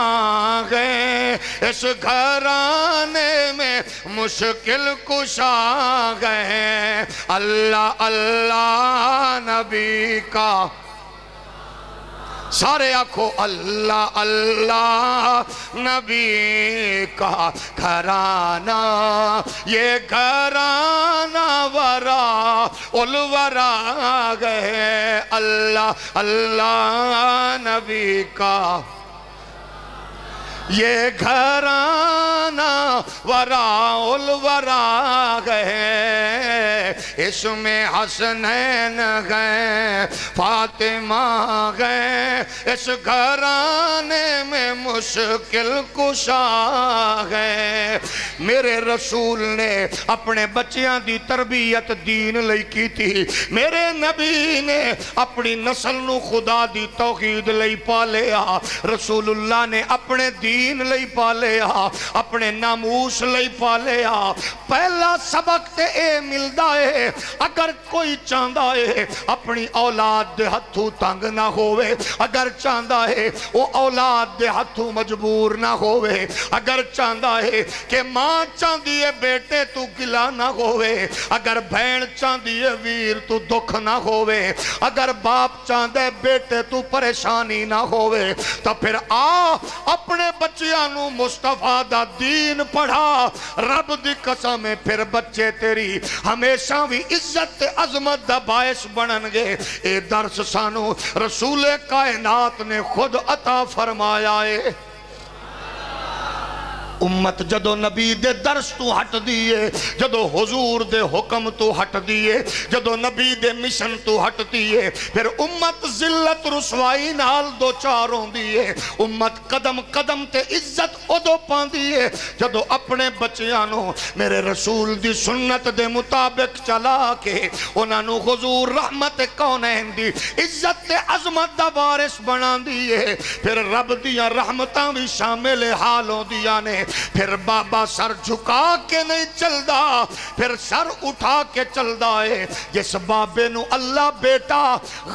Speaker 3: گئے اس گھرانے میں مشکل کشا گئے اللہ اللہ نبی کا سارے آنکھو اللہ اللہ نبی کا گھرانا یہ گھرانا وراء الورا گئے اللہ اللہ نبی کا یہ گھرانہ وراء الورا گئے، اس میں حسنین گئے، فاطمہ گئے، اس گھرانے میں مشکل کشا گئے۔ میرے رسول نے اپنے بچیاں دی تربیت دین لئی کی تھی، میرے نبی نے اپنی نسل نو خدا دی توحید لئی پالیا، رسول اللہ نے اپنے دین لئی پالیا، اپنے ناموس لئی پالیا۔ پہلا سبق تے اے ملدا ہے، اگر کوئی چاہندا ہے اپنی اولاد دے ہتھوں تنگ نہ ہوئے، اگر چاہندا ہے وہ اولاد دے ہتھوں مجبور نہ ہوئے، اگر چاہندا ہے کہ ماں چاہندی ہے بیٹے تو گلا نہ ہوئے، اگر بہن چاہندی ہے ویر تو دکھ نہ ہوئے، اگر باپ چاہندے بیٹے تو پریشانی نہ ہوئے، تو پھر اپنے بچیانو مصطفیٰ دا دین پڑھا۔ رب دی قسم ہے پھر بچے تیری ہمیشہ بھی عزت عظمت دا باعث بنن گے۔ اے درس سانو رسول کائنات نے خود عطا فرمایا ہے۔ امت جدو نبی دے درس تو ہٹ دیئے، جدو حضور دے حکم تو ہٹ دیئے، جدو نبی دے مشن تو ہٹ دیئے، پھر امت ذلت رسوائی نال دو چاروں دیئے۔ امت قدم قدم تے عزت ادو پان دیئے جدو اپنے بچیانوں میرے رسول دی سنت دے مطابق چلا کے انہوں حضور رحمت کونین دی عزت تے عظمت دا وارث بنا دیئے۔ پھر رب دیاں رحمتاں بھی شامل حالوں دیاں نے، پھر بابا سر جھکا کے نہیں چلدا، پھر سر اٹھا کے چلدا ہے۔ جس بابے نو اللہ بیٹا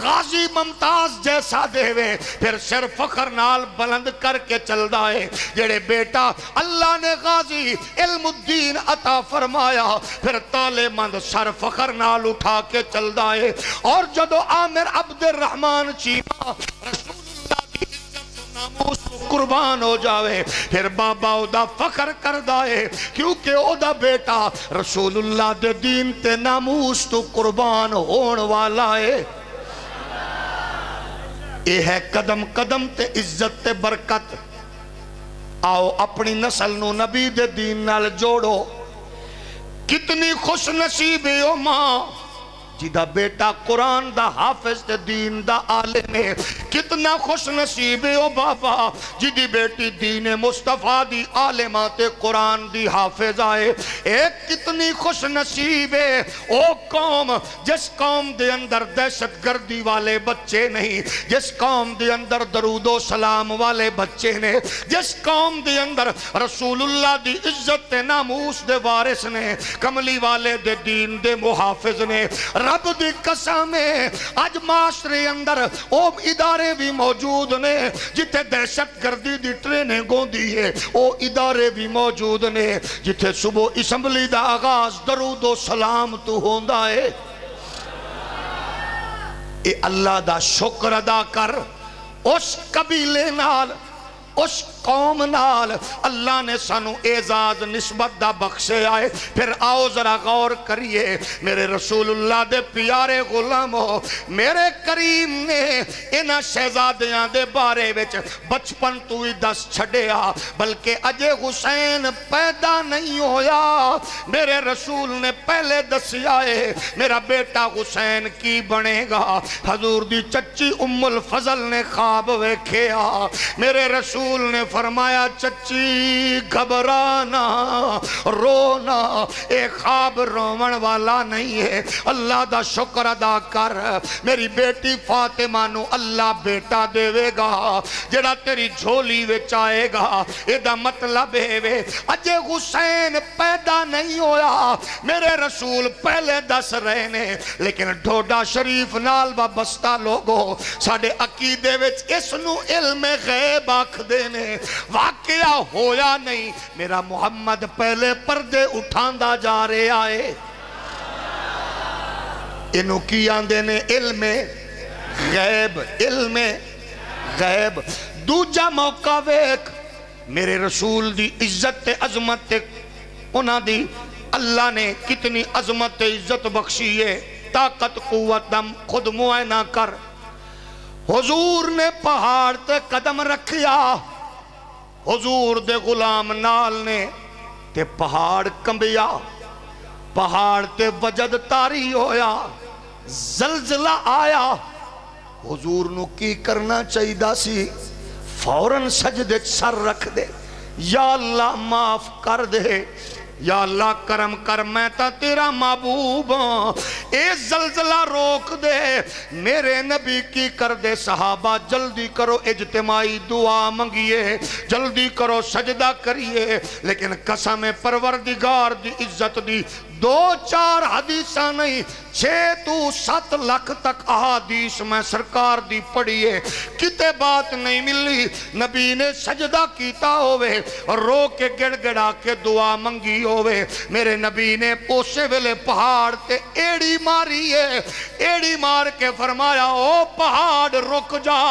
Speaker 3: غازی ممتاز جیسا دے وے، پھر سر فخر نال بلند کر کے چلدا ہے۔ جڑے بیٹا اللہ نے غازی علم الدین عطا فرمایا، پھر تالے مند سر فخر نال اٹھا کے چلدا ہے۔ اور جدو عامر عبد الرحمن چیما رسول ناموس قربان ہو جاوے، پھر بابا او دا فخر کر دائے، کیونکہ او دا بیٹا رسول اللہ دے دین تے ناموس تو قربان ہون والا ہے۔ یہ ہے قدم قدم تے عزت تے برکت۔ آؤ اپنی نسل نو نبی دے دین نال جوڑو۔ کتنی خوش نصیب ہے او ماں جیدہ بیٹا قرآن دا حافظ تے دین دا عالم ہے، کتنا خوش نصیب ہے او بابا جیدی بیٹی دین مصطفیٰ دی عالمات قرآن دی حافظ آئے۔ ایک کتنی خوش نصیب ہے او قوم جس قوم دے اندر دہشت گردی والے بچے نہیں، جس قوم دے اندر درود و سلام والے بچے نے، جس قوم دے اندر رسول اللہ دی عزت ناموس دے وارث نے، کملی والے دے دین دے محافظ نے۔ رب دی قسم ہے آج معاشرے اندر او ادارے بھی موجود نے جتے دہشت گردی دی ٹرینیں گوندی ہے، او ادارے بھی موجود نے جتے صبح اسمبلی دا آغاز درود و سلام تو ہوندا ہے۔ اے اللہ دا شکر ادا کر، اس قبیلے نال اس قوم نال اللہ نے سانو اعزاز نسبت دا بخشے آئے۔ پھر آؤ ذرا غور کریے میرے رسول اللہ دے پیارے غلاموں، میرے کریم نے انہاں شہزادیاں دے بارے وچ بچپن تو ہی دس چھڑیا، بلکہ اجے حسین پیدا نہیں ہویا میرے رسول نے پہلے دسیا ہے میرا بیٹا حسین کی بنے گا۔ حضور دی چچی ام الفضل نے خواب ویکھیا، میرے رسول نے فرمایا چچی گھبرانا رونا، اے خواب رومن والا نہیں ہے، اللہ دا شکر ادا کر، میری بیٹی فاطمہ نو اللہ بیٹا دے وے گا جڑا تیری جھولی وچ آئے گا۔ اے دا مطلب ہے وے اجے حسین پیدا نہیں ہویا میرے رسول پہلے دس رہے نے، لیکن ڈھوڈا شریف نال وابستہ لوگو ساڑے عقیدے وچ اس نو علم غیب آکھ دینے، واقعہ ہویا نہیں، میرا محمد پہلے پردے اٹھاندہ جا رہے آئے۔ انہوں کی آندے نے علم غیب، علم غیب۔ دوجہ موقع ویک میرے رسول دی عزت عظمت انہاں دی اللہ نے کتنی عظمت عزت بخشی ہے، طاقت قوت دم خود معائنہ کر۔ حضور نے پہاڑ تے قدم رکھیا، حضور دے غلام نال نے تے پہاڑ کمبیا، پہاڑ تے وجد تاری ہویا، زلزلہ آیا۔ حضور نو کی کرنا چاہیدہ سی؟ فوراً سجدے سر رکھ دے، یا اللہ معاف کر دے، یا اللہ کرم کر، میں تا تیرا محبوب ہوں، اے زلزلہ روک دے۔ میرے نبی کی کر دے، صحابہ جلدی کرو اجتماعی دعا منگیے، جلدی کرو سجدہ کریے۔ لیکن قسم پروردگار دی عزت دی 2-4 حدیثاں نہیں، 6-7 لاکھ تک احادیث میں سرکار دی پڑھیے، کتے بات نہیں ملی۔ نبی نے سجدہ کیتا ہوئے، رو کے گڑ گڑا کے دعا منگی ہوئے، میرے نبی نے پوسے ویلے پہاڑ تے ایڑی ماری ہے، ایڑی مار کے فرمایا او پہاڑ رک جا،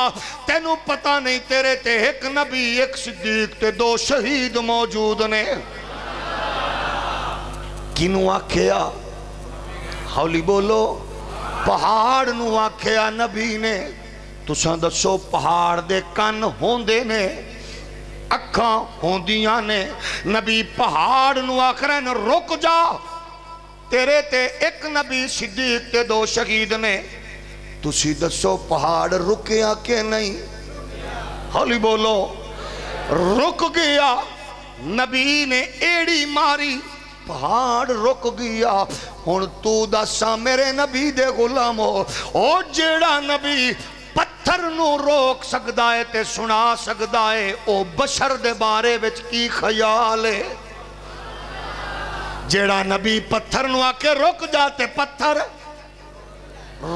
Speaker 3: تینوں پتہ نہیں تیرے تے ایک نبی، ایک صدیق تے 2 شہید موجود نے۔ کنوں آکھیا؟ ہولی بولو، پہاڑ نو آکھیا نبی نے۔ تساں دسو پہاڑ دے کن ہوندے نے، اکھاں ہوندیاں نے، نبی پہاڑ نو آکھرین رک جا، تیرے تے ایک نبی صدیق تے 2 شہید نے۔ تسی دسو پہاڑ رکیا کہ نہیں؟ ہولی بولو، رک گیا۔ نبی نے ایڑی ماری، پہاڑ رک گیا۔ ہن تو دسا میرے نبی دے غلام ہو، او جیڑا نبی پتھر نو روک سکدا ہے تے سنا سکدا ہے، او بشر دے بارے وچ کی خیال ہے؟ جیڑا نبی پتھر نو آکے رک جاتے، پتھر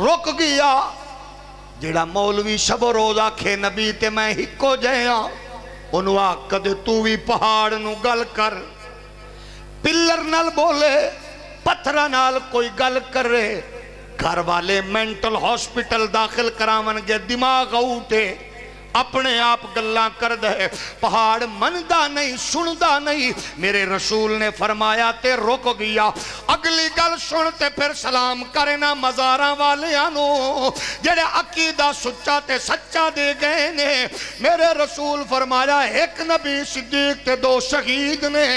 Speaker 3: رک گیا۔ جیڑا مولوی شب و روز آکھے نبی تے میں ہکو جہاں، انہوں آکد تو بھی پہاڑ نو گل کر، پلر نال بولے، پتھرہ نال کوئی گل کر رہے، گھر والے مینٹل ہاسپٹل داخل کراون گے، دماغ اوٹے، اپنے آپ گلاں کر دے، پہاڑ مندہ نہیں، سندہ نہیں۔ میرے رسول نے فرمایا تے رک گیا۔ اگلی گل سنتے پھر سلام کرنا مزاراں والیاں جڑے عقیدہ سچا تے سچا دے گئے نے۔ میرے رسول فرمایا ایک نبی صدیق تے 2 شہید نے۔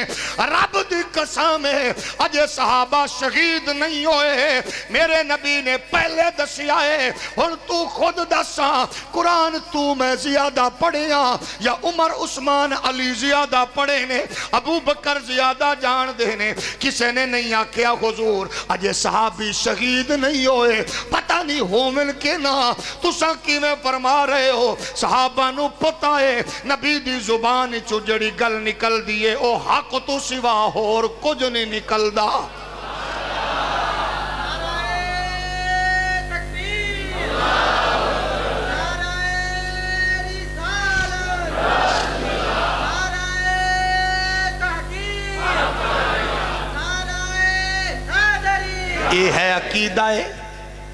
Speaker 3: رب دی قسم ہے اجے صحابہ شہید نہیں ہوئے، میرے نبی نے پہلے دسیا ہے۔ اور تو خود دسا، قرآن تو میں زیادہ پڑھے یا عمر عثمان علی زیادہ پڑھے نے، ابو بکر زیادہ جان دے نے؟ کسے نے نہیں آکھیا حضور اجے صحابی شہید نہیں ہوئے، پتہ نہیں ہومن کے نا، تساں کی میں فرما رہے ہو؟ صحابہ نو پتہ ہے نبی دی زبان چو جڑی گل نکل دیئے او حق تو سوا اور کچھ نہیں نکل دا۔ یہ ہے عقیدہ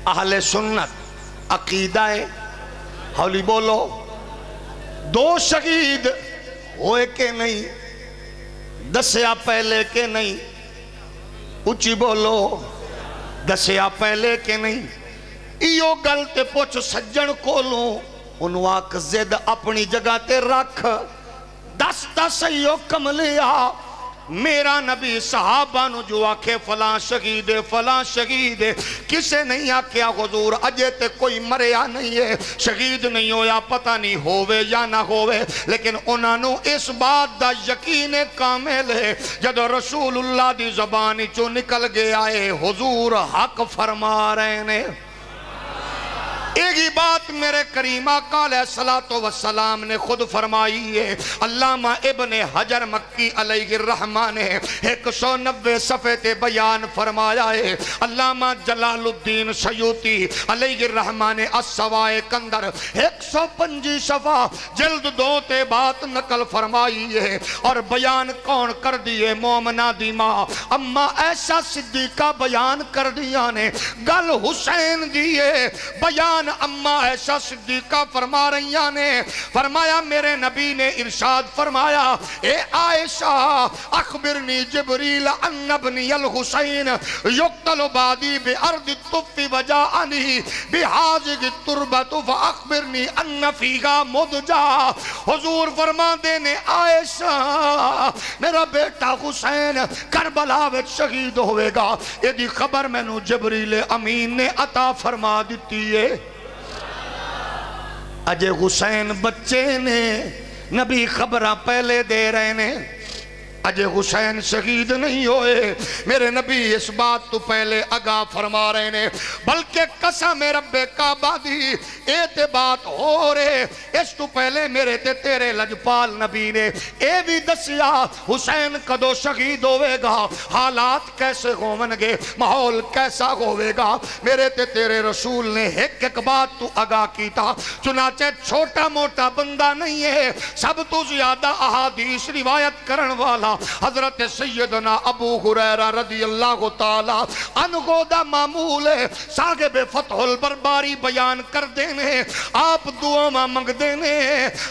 Speaker 3: اہل سنت، عقیدہ ہولی بولو 2 شہید ہوئے کہ نہیں؟ دسیا پہلے کہ نہیں؟ اچھی بولو، دسیا پہلے کہ نہیں؟ ایو گل تے پوچھ سجن کو لوں، انہوں آکھ زد اپنی جگہ تے رکھ، دستا سیو کملیا۔ میرا نبی صحابہ نو جو آکھے فلاں شہید فلاں شہید، کسے نہیں آکھیا حضور اجے تے کوئی مریا نہیں ہے، شہید نہیں ہویا، پتہ نہیں ہوئے یا نہ ہوئے، لیکن انہاں نو اس بات دا یقین کامل ہے جد رسول اللہ دی زبانی چو نکل گیا ہے حضور حق فرما رہے نے۔ ایک ہی بات میرے کریم آقا علیہ السلام نے خود فرمائی ہے۔ علامہ ابن حجر مکی علیہ الرحمہ نے 190 صفحے تے بیان فرمایا ہے۔ علامہ جلال الدین سیوطی علیہ الرحمہ نے السوائے کندر 125 صفحہ جلد 2 تے بات نقل فرمائی ہے، اور بیان کون کر دیئے؟ مومنہ دی ماں اما ایسا صدیقہ بیان کر دیا نے۔ گل حسین دیئے بیان اما ایسا عائشہ صدیقہ فرما رہی نے فرمایا میرے نبی نے ارشاد فرمایا اے عائشہ اخبرنی جبریل ان ابنی الحسین یقتل بعدی بارض الطف وجاءنی بحاجگ التربت فاخبرنی ان فیہا مدجا حضور فرما دینے عائشہ میرا بیٹا حسین کربلا وچ شہید ہوئے گا یہ دی خبر میں نو جبریل امین نے عطا فرما دیتی ہے اجے حسین بچے نے نبی خبرہ پہلے دے رہے نے اجے حسین شہید نہیں ہوئے میرے نبی اس بات تو پہلے آگاہ فرما رہے نے بلکہ قسم رب کعبہ دی ایتے بات ہو رہے اس تو پہلے میرے تے تیرے لجپال نبی نے اے بھی دسیا حسین کدو شہید ہوئے گا حالات کیسے ہوونگے ماحول کیسا ہوئے گا میرے تے تیرے رسول نے ایک بات تو آگاہ کیتا چنانچہ چھوٹا موٹا بندہ نہیں ہے سب تو زیادہ احادیث روایت کرن والا حضرت سیدنا ابو ہریرہ رضی اللہ تعالی عنہ دا معمول ہے صاحب فتح البرباری بیان کر دینے آپ دعا منگ دینے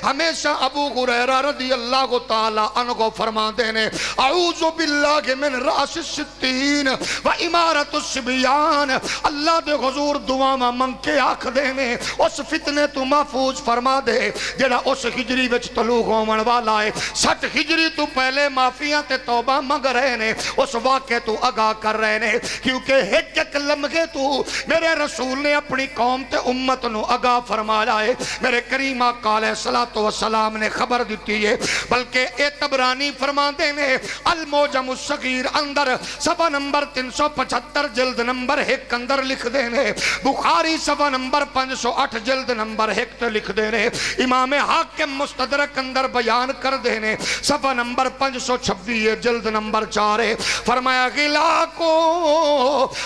Speaker 3: ہمیشہ ابو ہریرہ رضی اللہ تعالی عنہ فرما دینے اعوذ باللہ من راس الستین و امارت السبیان اللہ دے حضور دعا منگ کے آکھ دینے اس فتنے تو محفوظ فرما دے جڑا اس ہجری وچ طلوع ہومن والا ہے 60 ہجری تو پہلے معافیاں تے توبہ مانگ رہے نے اس واقعے تو آگاہ کر رہے نے کیونکہ ایک لمحے تو میرے رسول نے اپنی قوم تے امت نو آگاہ فرمایا ہے میرے کریم آقا علیہ السلام نے خبر دیتی ہے بلکہ اے تبرانی فرما دینے الموجم الصغیر اندر صفحہ نمبر 375 جلد نمبر 1 اندر لکھ دینے بخاری صفحہ نمبر 508 جلد نمبر 1 تے لکھ دینے امام حاکم مستدرک اندر بیان کر دینے صفحہ نمبر 526 جلد نمبر 4 فرمایا غلا کو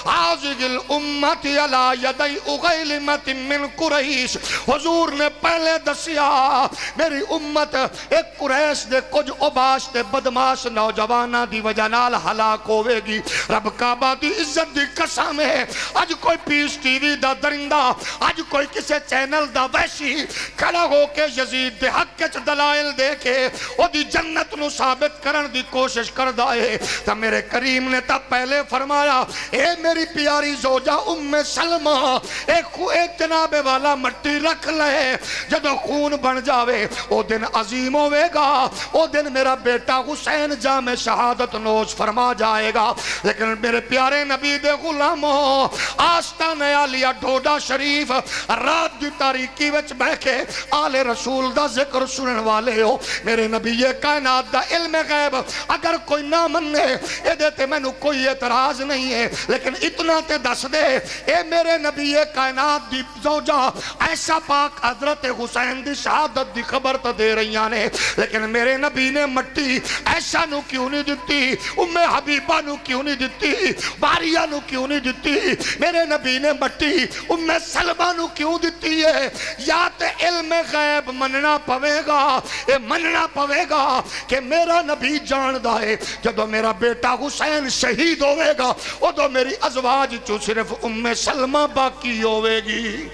Speaker 3: آزگ الامت علی یدی اغیلمت من قریش حضور نے پہلے دسیا میری امت ایک قریش دے کچھ عباش دے بدماش نوجوانہ دی وجہ نال ہلاک ہوئے گی رب کعبہ دی عزت دی قسم ہے آج کوئی پیس ٹی وی دا درندہ آج کوئی کسے چینل دا ویشی کھڑا ہو کے یزید دے حق کے دلائل دے کے او دی جنت نو ثابت کرن دی کوشش کر دائے تا میرے کریم نے تا پہلے فرمایا اے میری پیاری زوجہ ام سلمہ ایک جناب والا مٹی رکھ لے جدو خون بن جاوے او دن عظیم ہوئے گا او دن میرا بیٹا حسین جام شہادت نوش فرما جائے گا لیکن میرے پیارے نبی دے غلاموں آستان عالیہ ڈھوڈا شریف رات دی تاریکی وچ بیٹھے آل رسول دا ذکر سنن والے ہو میرے نبی یہ کائنات دا علم غیب اگر کوئی نہ مننے اے دیتے میں نو کوئی اعتراض نہیں ہے لیکن اتنا تے دس دے اے میرے نبی کائنات دی زوجہ ایسا پاک حضرت حسین دی شہادت دی خبر تا دے رہی آنے لیکن میرے نبی نے مٹی ایسا نو کیوں نہیں دیتی ام حبیبہ نو کیوں نہیں دیتی باریہ نو کیوں نہیں دیتی میرے نبی نے مٹی ام سلمہ نو کیوں دیتی ہے یا تے علم غیب مننا پوے گا اے مننا پوے گا کہ میرا نبی جان دائے جدو میرا بیٹا حسین شہید ہوئے گا او دو میری ازواج چو صرف ام سلمہ باقی ہوئے گی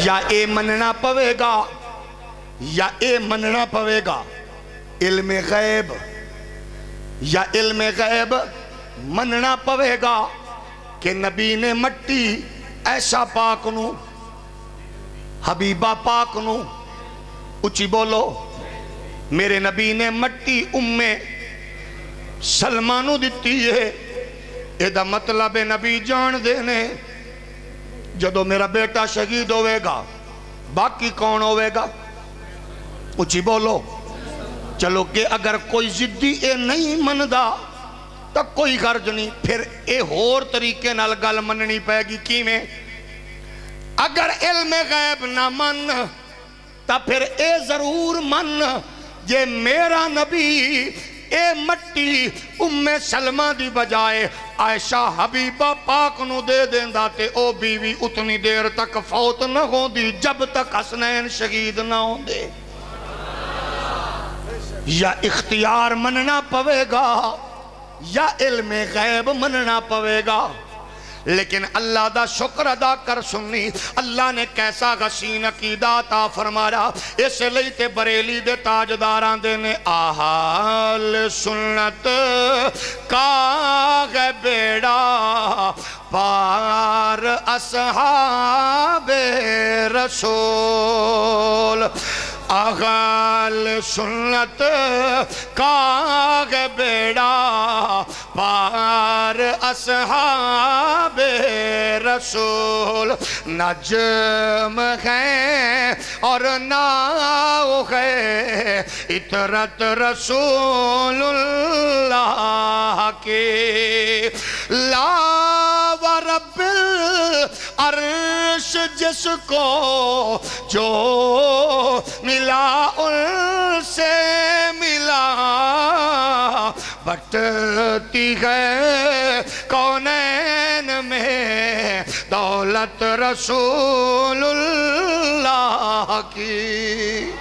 Speaker 3: یا اے مننا پوے گا یا اے مننا پوے گا علم غیب یا علم غیب مننا پوے گا کہ نبی نے مٹی ایسا پاک نو حبیبہ پاک نو اچھی بولو میرے نبی نے مٹی ام سلمہ نو دیتی ہے ایدہ مطلب نبی جان دینے جدو میرا بیٹا شہید ہوئے گا باقی کون ہوئے گا اچھی بولو چلو کہ اگر کوئی ضدی اے نہیں مندہ تو کوئی غرض نہیں پھر اے ہور طریقے نال گل مننی پائے گی کی میں اگر علم غیب نہ من تو پھر اے ضرور من یہ میرا نبی اے مٹی ام سلمہ دی بجائے عائشہ حبیبہ پاک نو دے دیندہ تے او بیوی اتنی دیر تک فوت نہ ہوں دی جب تک حسنین شہید نہ ہوں دے یا اختیار مننا پوے گا یا علم غیب مننا پوے گا، لیکن اللہ دا شکر ادا کر سنی اللہ نے کیسا غشین عقیدہ عطا فرمایا۔ اس لئی تے بریلی دے تاجداراں دے نے اہل سنت کا ہے بیڑا پار اصحاب رسول، اہل سنت کا ہے بیڑا پار اصحاب رسول، نجم ہے اور ناؤ ہے اطرت رسول اللہ کی، لا ورب العرش جس کو جو ملا ان سے ملا، بٹتی ہے کونین میں دولت رسول اللہ کی۔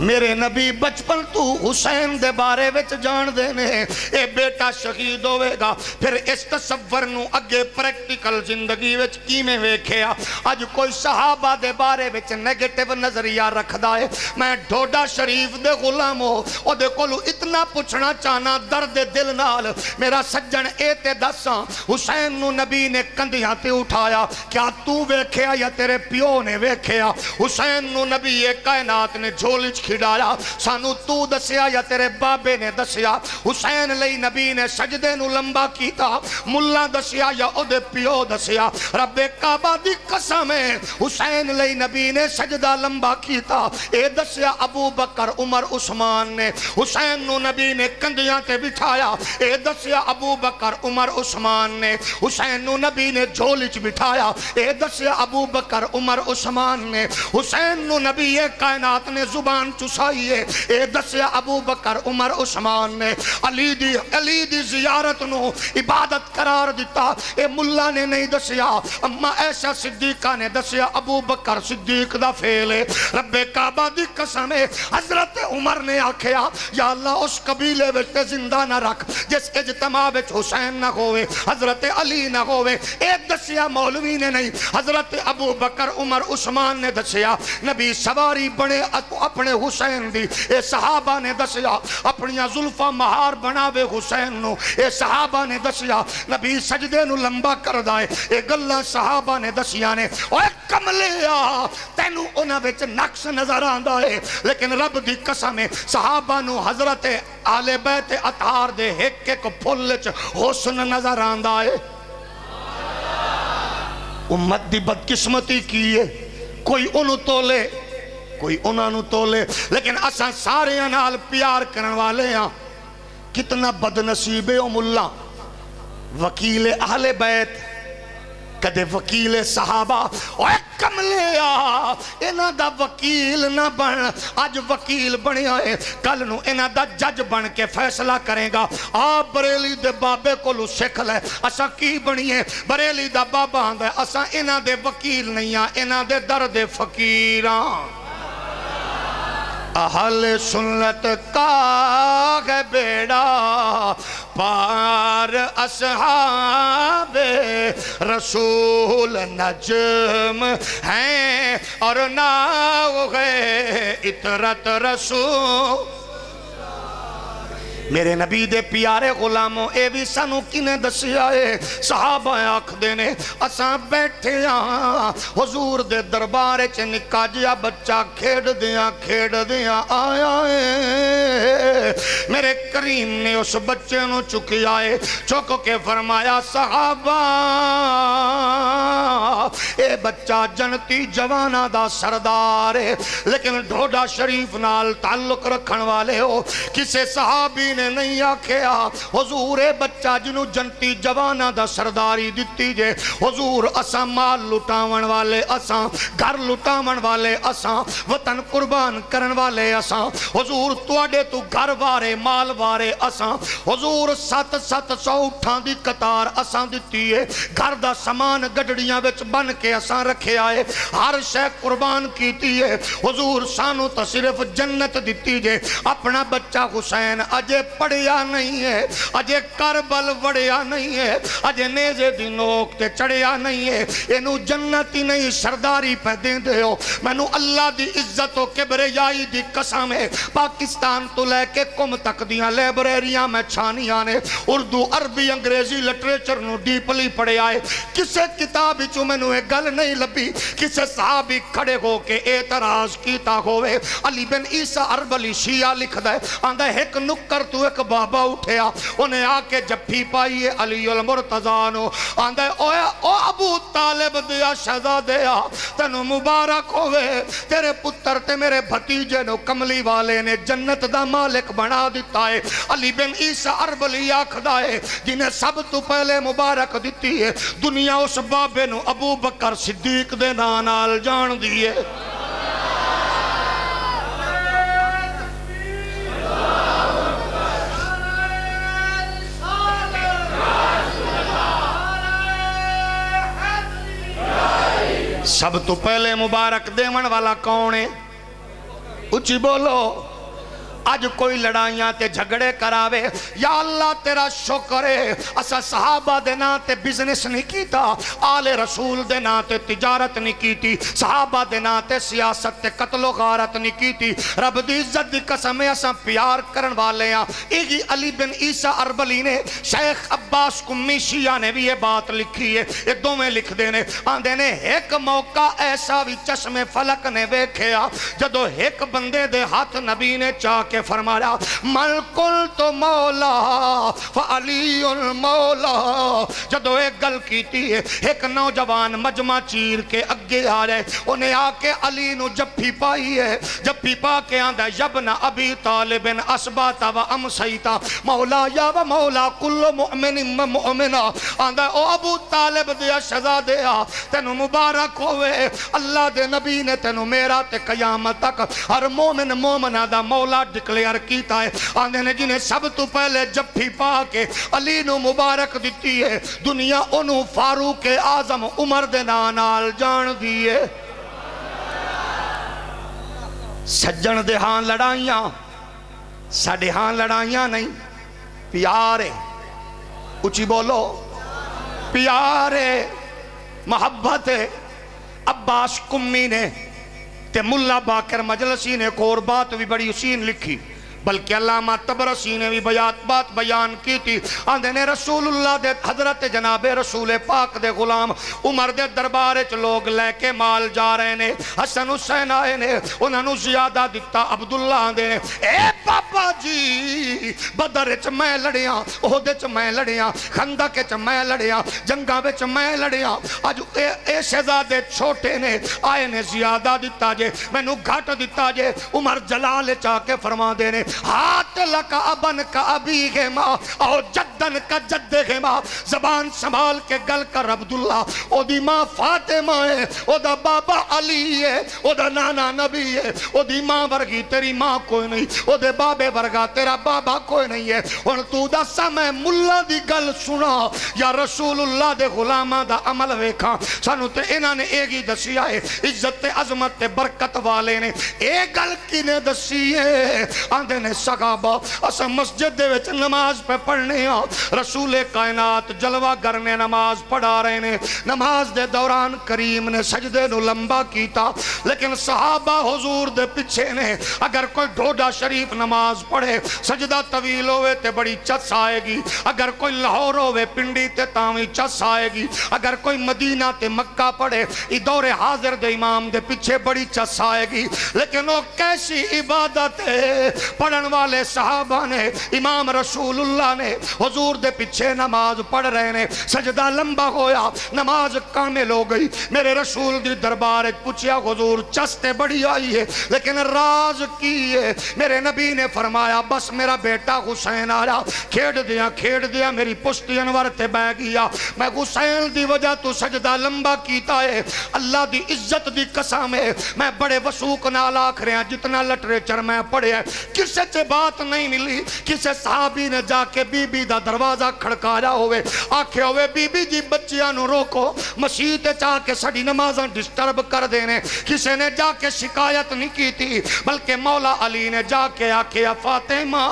Speaker 3: میرے نبی بچپن تو حسین دے بارے وچ جان دینے، اے بیٹا شہید ہوئے گا، پھر اس تصور نو اگے پریکٹیکل زندگی وچ کی میں ویکھیا۔ آج کوئی صحابہ دے بارے وچ نیگیٹیو نظریہ رکھ دائے، میں ڈھوڈا شریف دے غلام ہو او دے کولو اتنا پوچھنا چاہنا درد دل نال، میرا سجن اے تے دساں حسین نو نبی نے کندھیاں تے اٹھایا، کیا تو ویکھیا یا تیرے پیو نے ویکھیا؟ حسین نو نبی ایک کائنات نے جھولی کھڑایا، سانو تو دسیا یا تیرے بابے نے دسیا؟ حسین لئی نبی نے سجدے نو لمبا کیتا، ملا دسیا یا او دے پیو دسیا؟ رب کعبہ دی قسم ہے حسین لئی نبی نے سجدہ لمبا کیتا، اے دسیا ابو بکر عمر عثمان نے؟ حسین نو نبی نے کندیاں تے بٹھایا، اے دسیا ابو بکر عمر عثمان نے؟ حسین نو نبی نے جھولچ بٹھایا، اے دسیا ابو بکر عمر عثمان نے؟ حسین نو نبی کائنات نے زبان چسائیے، اے دسیا ابو بکر عمر عثمان نے؟ علی دی زیارت نو عبادت قرار دیتا، اے ملا نے نہیں دسیا، اما عائشہ صدیقہ نے دسیا، ابو بکر صدیق دا فیلے۔ رب کعبہ دی قسم ہے حضرت عمر نے آکھیا یا اللہ اس قبیلے وچ زندہ نہ رکھ جس اجتماع وچ حسین نہ ہوئے، حضرت علی نہ ہوئے۔ اے دسیا مولوی نے نہیں، حضرت ابو بکر عمر عثمان نے دسیا۔ نبی سواری بنے اپنے حسین دی، اے صحابہ نے دسیا اپنیاں زلفہ مہار بناوے حسین نو، اے صحابہ نے دسیا نبی سجدے نو لمبا کر دائے، اے گلہ صحابہ نے دسیا نے۔ اوہ کملیا تینو انہاں وچ نقص نظر آندا ہے، لیکن رب دی قسم ہے صحابہ نو حضرت آل بیت اطہار دے ایک ایک پھل وچ حسن نظر آندا ہے۔ امت دی بدقسمتی کی ہے، کوئی انہوں تولے کوئی انہوں تولے، لیکن اساں سارے نال پیار کرن والے ہیں۔ کتنا بد نصیب ہے او ملا، وکیل اہل بیت کدے وکیل صحابہ۔ اوہ کملیا انہاں دا وکیل نہ بن، آج وکیل بنیا ہے، کل نو انہاں دا جج بن کے فیصلہ کرے گا۔ آپ بریلی دے بابے کو لو سکھ لے، اسا کی بنیے بریلی دا بابا آندھے، اسا انہاں دے وکیل نہیں ہیں، انہاں دے درد فقیران۔ اہل سنت کا ہے بیڑا پار اصحاب رسول، نجم ہیں اور ناؤ ہے اطرت رسول۔ میرے نبی دے پیارے غلاموں اے بھی سانو کنے دسیا ہے؟ صحابہ آکھ دینے اساں بیٹھے ہاں حضور دے دربارے چے نکا جیا بچہ کھیڑ دیاں آیا ہے۔ میرے کریم نے اس بچے نو چکی آئے، چوکو کے فرمایا صحابہ اے بچہ جنتی جوانا دا سردار ہے، لیکن ڈھوڈا شریف نال تعلق رکھن والے ہو۔ کسے صحابی نے نہیں آکھیا حضور اے بچہ جنو جنتی جوانا دا سرداری دیتی جے، حضور اساں مال لٹاون والے اساں، گھر لٹاون والے اساں، وطن قربان کرن والے اساں، حضور تواڈے تو گھر وارے مال وارے اساں، حضور 700 اٹھاں دی قطار اساں دیتی ہے، گھر دا سامان گڈڑیاں وچ بن کے اساں رکھے آئے ہر شے قربان کیتی ہے حضور سانو تو صرف جنت دیتی جے اپنا بچہ حسین اجے پڑھیا نہیں ہے اجے کربل وڑیا نہیں ہے اجے نیزے دی نوک تے چڑھیا نہیں ہے اینو جنت ہی نہیں سرداری پہ دیں دے ہو میں نو اللہ دی عزت و کبریائی دی قسم ہے پاکستان تو لے کے کم تک دیاں لیبریریاں میں چھانیاں نے اردو عربی انگریزی لٹریچر نو ڈیپلی پڑھے آئے کسے کتاب چو میں نو ایک گل نہیں لبی کسے صحابی کھڑے ہو کے اعتراض کیتا ہوئے علی بن عیسیٰ عربلی شیعہ لکھ دے آندھا ایک نکر تو ایک بابا اٹھیا انہیں آکے جپھی پائیے علی المرتضانو آندھا او ابو طالب دیا شہزادیا تنو مبارک ہوئے تیرے پتر تے میرے بھتیجے نو کملی والے نے جنت دا مالک بنا دیتا ہے علی بن عیسیٰ عربلی آکھدا ہے جنہیں سب تو پہلے مبارک دیتی ہے دنیا اس بابے نو ابو بکر صدیق دے نانال جان دیئے سب تو پہلے مبارک دیون والا کون ہے اچھی بولو آج کوئی لڑائیاں تے جھگڑے کراوے یا اللہ تیرا شکر ہے اسا صحابہ دے نا تے بزنس نہیں کیتا آل رسول دے نا تے تجارت نہیں کیتی صحابہ دے نا تے سیاست تے قتل و غارت نہیں کیتی رب دی عزت دی قسم اسا پیار کرن والے ہیں ایگی علی بن عیسیٰ عربلی نے شیخ عباس کمی شیعہ نے بھی یہ بات لکھی ہے یہ دو میں لکھ دینے آندے نے ایک موقع ایسا بھی چشم فلک نے ویکھیا جدو ایک بندے دے ہاتھ نبی نے چاک کے فرمایا من قلت مولا فعلی المولا جدو ایک گل کیتی ہے ایک نوجوان مجمع چیر کے اگے آ رہے انہیں آکے علی نو جپھی پائی ہے جپھی پا کے آندھا یبن ابی طالب اسباتا و امسیتا مولا یا و مولا کل مؤمن مؤمنہ آندھا او ابو طالب دیا شہزادیا تینو مبارک ہوئے اللہ دے نبی نے تینو میرا تے قیامت تک ہر مومن مومنہ دا مولا ڈکلیئر کیتا ہے آندھے نے جنہیں سب تو پہلے جپھی پا کے علی نو مبارک دیتی ہے دنیا انہوں فاروق اعظم عمر دے نانال جان دیئے سجن دے ہاں لڑائیاں ساڑے ہاں لڑائیاں نہیں پیارے اچھی بولو پیارے محبت عباس کمی نے تے ملا باکر مجلسی نے ایک اور بات بھی بڑی حسین لکھی بلکہ علامہ تبرسی نے بھی بات بیان کی تھی آندھے نے رسول اللہ دے حضرت جناب رسول پاک دے غلام عمر دے دربارچ لوگ لے کے مال جا رہے نے حسن حسین آئے نے انہوں نے زیادہ دیتا عبداللہ آندھے نے اے بابا جی بدرچ میں لڑیاں احدچ میں لڑیاں خندقچ میں لڑیاں جنگاوچ میں لڑیاں آج اے شہزادے چھوٹے نے آئے نے زیادہ دیتا جے میں نو گھٹ دیتا جے عمر جلال چاہ کے فرما دینے ہاتھ لکا ابن کا ابی گے ماں اور جدن کا جد گے ماں زبان سنبھال کے گل کر عبداللہ او دی ماں فاطمہ ہے او دا بابا علی ہے او دا نانا نبی ہے او دی ماں ورگی تیری ماں کوئی نہیں او دے بابے ورگا تیرا بابا کوئی نہیں ہے اور تو دا سمیں ملا دی گل سنا یا رسول اللہ دے غلامہ دا عمل ویکھا سانو تے انہاں نے ایگی دسی آئے عزت عظمت برکت والے نے ایک گل کی نے دسی ہے آندھے نے صحابہ اسا مسجد دے وچ نماز پہ پڑھنے ہیں رسول کائنات جلوہ گر نے نماز پڑھا رہے نے نماز دے دوران کریم نے سجدے نو لمبا کیتا لیکن صحابہ حضور دے پچھے نے اگر کوئی ڈھوڈا شریف نماز پڑھے سجدہ طویل ہوئے تے بڑی چس آئے گی اگر کوئی لاہور ہوئے پنڈی تے تاوی چس آئے گی اگر کوئی مدینہ تے مکہ پڑھے ای دور حاضر دے امام دے پچھے بڑی چس آئے گی لیکن وہ کیسی عبادت ہے پڑھن والے صحابہ نے امام رسول اللہ نے حضور دے پچھے نماز پڑھ رہے نے سجدہ لمبا ہویا نماز کامل ہو گئی میرے رسول دی دربار پوچھیا حضور چستے بڑی آئی ہے لیکن راز کی ہے میرے نبی نے فرمایا بس میرا بیٹا حسین آیا کھیڑ دیا میری پشتی انور تے بہ گیا میں حسین دی وجہ تو سجدہ لمبا کیتا ہے اللہ دی عزت دی قسم ہے میں بڑے وسوق نال آکھ رہے ہیں جتنا لٹریچر میں پڑھے ہیں کسے سے بات نہیں ملی کسے صحابی نے جا کے بی بی دا دروازہ کھڑکایا ہوئے آکھے ہوئے بی بی جی بچیاں نو روکو مسجد چاہ کے سڑی نمازاں ڈسٹرب کر دینے کسے نے جا کے شکایت نہیں کی تھی بلکہ مولا علی نے جا کے آکھے فاطمہ